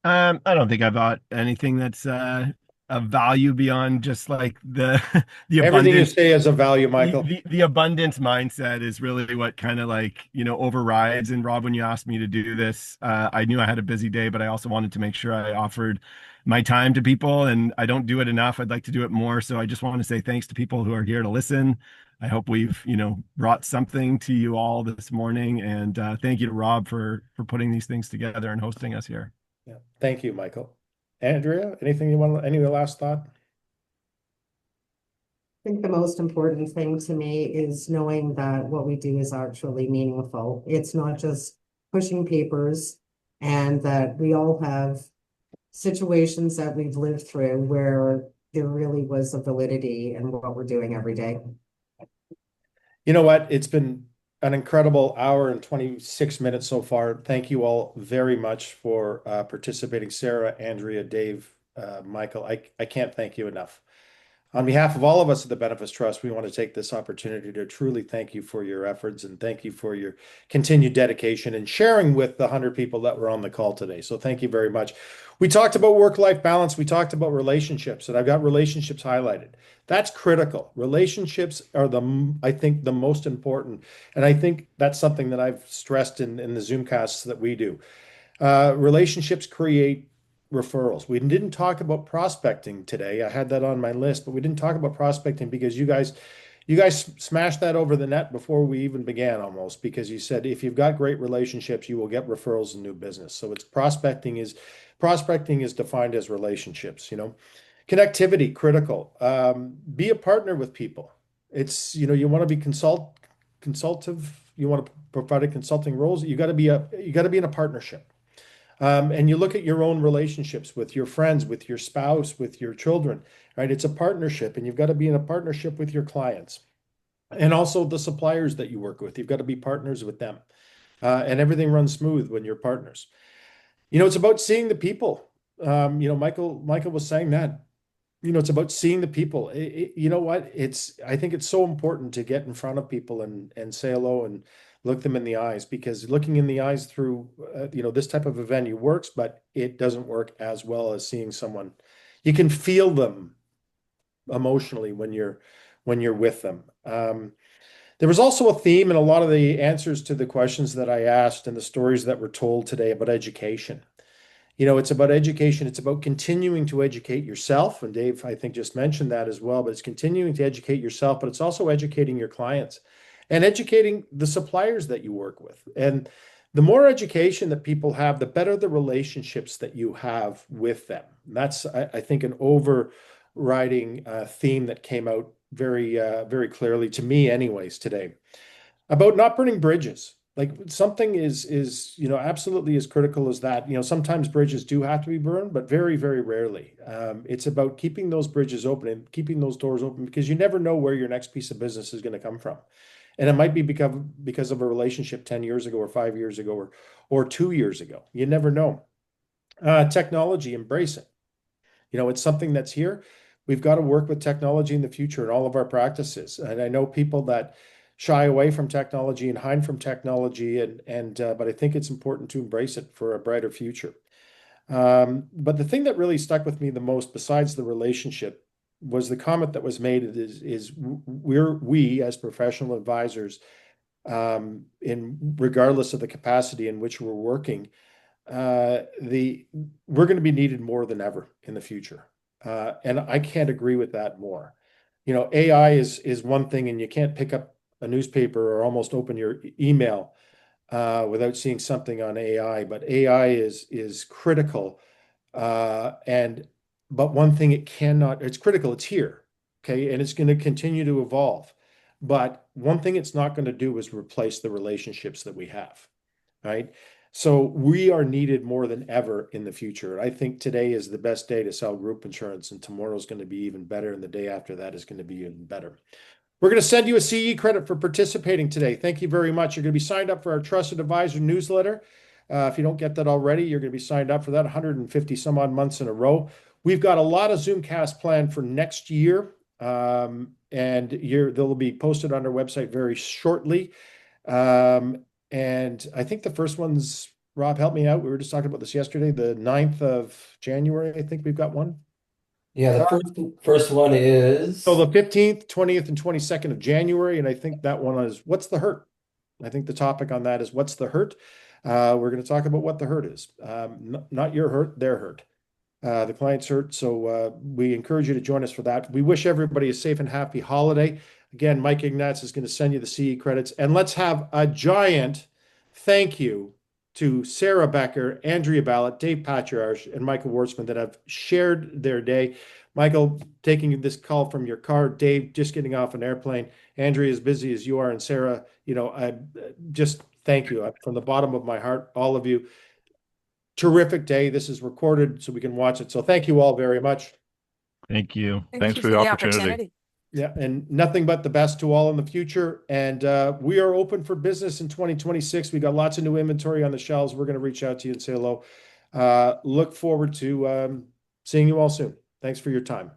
I don't think I bought anything that's of value beyond just like the the Everything you abundance. say is of value, Michael. The abundance mindset is really what kind of like, overrides. And Rob, when you asked me to do this, I knew I had a busy day, but I also wanted to make sure I offered my time to people, and I don't do it enough. I'd like to do it more. So I just want to say thanks to people who are here to listen. I hope we've, brought something to you all this morning. And thank you to Rob for putting these things together and hosting us here. Yeah. Thank you, Michael. Andrea, anything you want, any last thought? I think the most important thing to me is knowing that what we do is actually meaningful. It's not just pushing papers, and that we all have situations that we've lived through where there really was a validity in what we're doing every day. You know what? It's been an incredible hour and 26 minutes so far. Thank you all very much for participating. Sarah, Andrea, Dave, Michael, I can't thank you enough. On behalf of all of us at the Benefits Trust, we want to take this opportunity to truly thank you for your efforts and thank you for your continued dedication and sharing with the 100 people that were on the call today. So thank you very much. We talked about work-life balance. We talked about relationships, and I've got relationships highlighted. That's critical. Relationships are I think, the most important. And I think that's something that I've stressed in the Zoomcasts that we do. Relationships create referrals. We didn't talk about prospecting today. I had that on my list, but we didn't talk about prospecting because you guys smashed that over the net before we even began, almost, because you said if you've got great relationships, you will get referrals and new business. So it's prospecting is defined as relationships, Connectivity, critical. Be a partner with people. It's, you want to be consultative, you want to provide a consulting roles, you got to be in a partnership. And you look at your own relationships with your friends, with your spouse, with your children, right? It's a partnership, and you've got to be in a partnership with your clients and also the suppliers that you work with. You've got to be partners with them. And everything runs smooth when you're partners. It's about seeing the people. Michael was saying that. It's about seeing the people. You know what? I think it's so important to get in front of people and say hello and look them in the eyes, because looking in the eyes through, this type of a venue works, but it doesn't work as well as seeing someone. You can feel them emotionally when you're with them. There was also a theme in a lot of the answers to the questions that I asked and the stories that were told today about education. It's about education. It's about continuing to educate yourself. And Dave, I think, just mentioned that as well, but it's continuing to educate yourself, but it's also educating your clients and educating the suppliers that you work with. And the more education that people have, the better the relationships that you have with them. And that's, I think, an overriding theme that came out very clearly to me anyways today, about not burning bridges. Like, something is absolutely as critical as that. Sometimes bridges do have to be burned, but very rarely. It's about keeping those bridges open and keeping those doors open, because you never know where your next piece of business is going to come from. And it might be because of a relationship 10 years ago or 5 years ago or 2 years ago. You never know. Technology, embrace it. It's something that's here. We've got to work with technology in the future in all of our practices. And I know people that shy away from technology and hide from technology, but I think it's important to embrace it for a brighter future. But the thing that really stuck with me the most, besides the relationship, was the comment that was made is we as professional advisors, in regardless of the capacity in which we're working, we're going to be needed more than ever in the future. And I can't agree with that more. AI is one thing, and you can't pick up a newspaper or almost open your email without seeing something on AI. But AI is critical. But one thing it's critical, it's here, okay, and it's going to continue to evolve. But one thing it's not going to do is replace the relationships that we have, right? So we are needed more than ever in the future. I think today is the best day to sell group insurance, and tomorrow is going to be even better, and the day after that is going to be even better. We're going to send you a CE credit for participating today. Thank you very much. You're going to be signed up for our Trusted Advisor newsletter. If you don't get that already, you're going to be signed up for that 150 some odd months in a row. We've got a lot of Zoomcast planned for next year, and they'll be posted on our website very shortly. And I think the first one's, Rob, help me out. We were just talking about this yesterday, the 9th of January. I think we've got one. Yeah, the first one is So the 15th, 20th, and 22nd of January. And I think that one is What's the Hurt? I think the topic on that is What's the Hurt? We're going to talk about what the hurt is. Not your hurt, their hurt. The client's hurt. So we encourage you to join us for that. We wish everybody a safe and happy holiday. Again, Mike Ignatz is going to send you the CE credits. And let's have a giant thank you to Sarah Becker, Andrea Ballett, Dave Patriarch, and Michael Wartzman that have shared their day. Michael, taking this call from your car. Dave, just getting off an airplane. Andrea, as busy as you are. And Sarah, I just thank you from the bottom of my heart, all of you. Terrific day. This is recorded so we can watch it. So thank you all very much. Thank you. Thanks you for the opportunity. Yeah, and nothing but the best to all in the future. And we are open for business in 2026. We got lots of new inventory on the shelves. We're going to reach out to you and say hello. Look forward to seeing you all soon. Thanks for your time.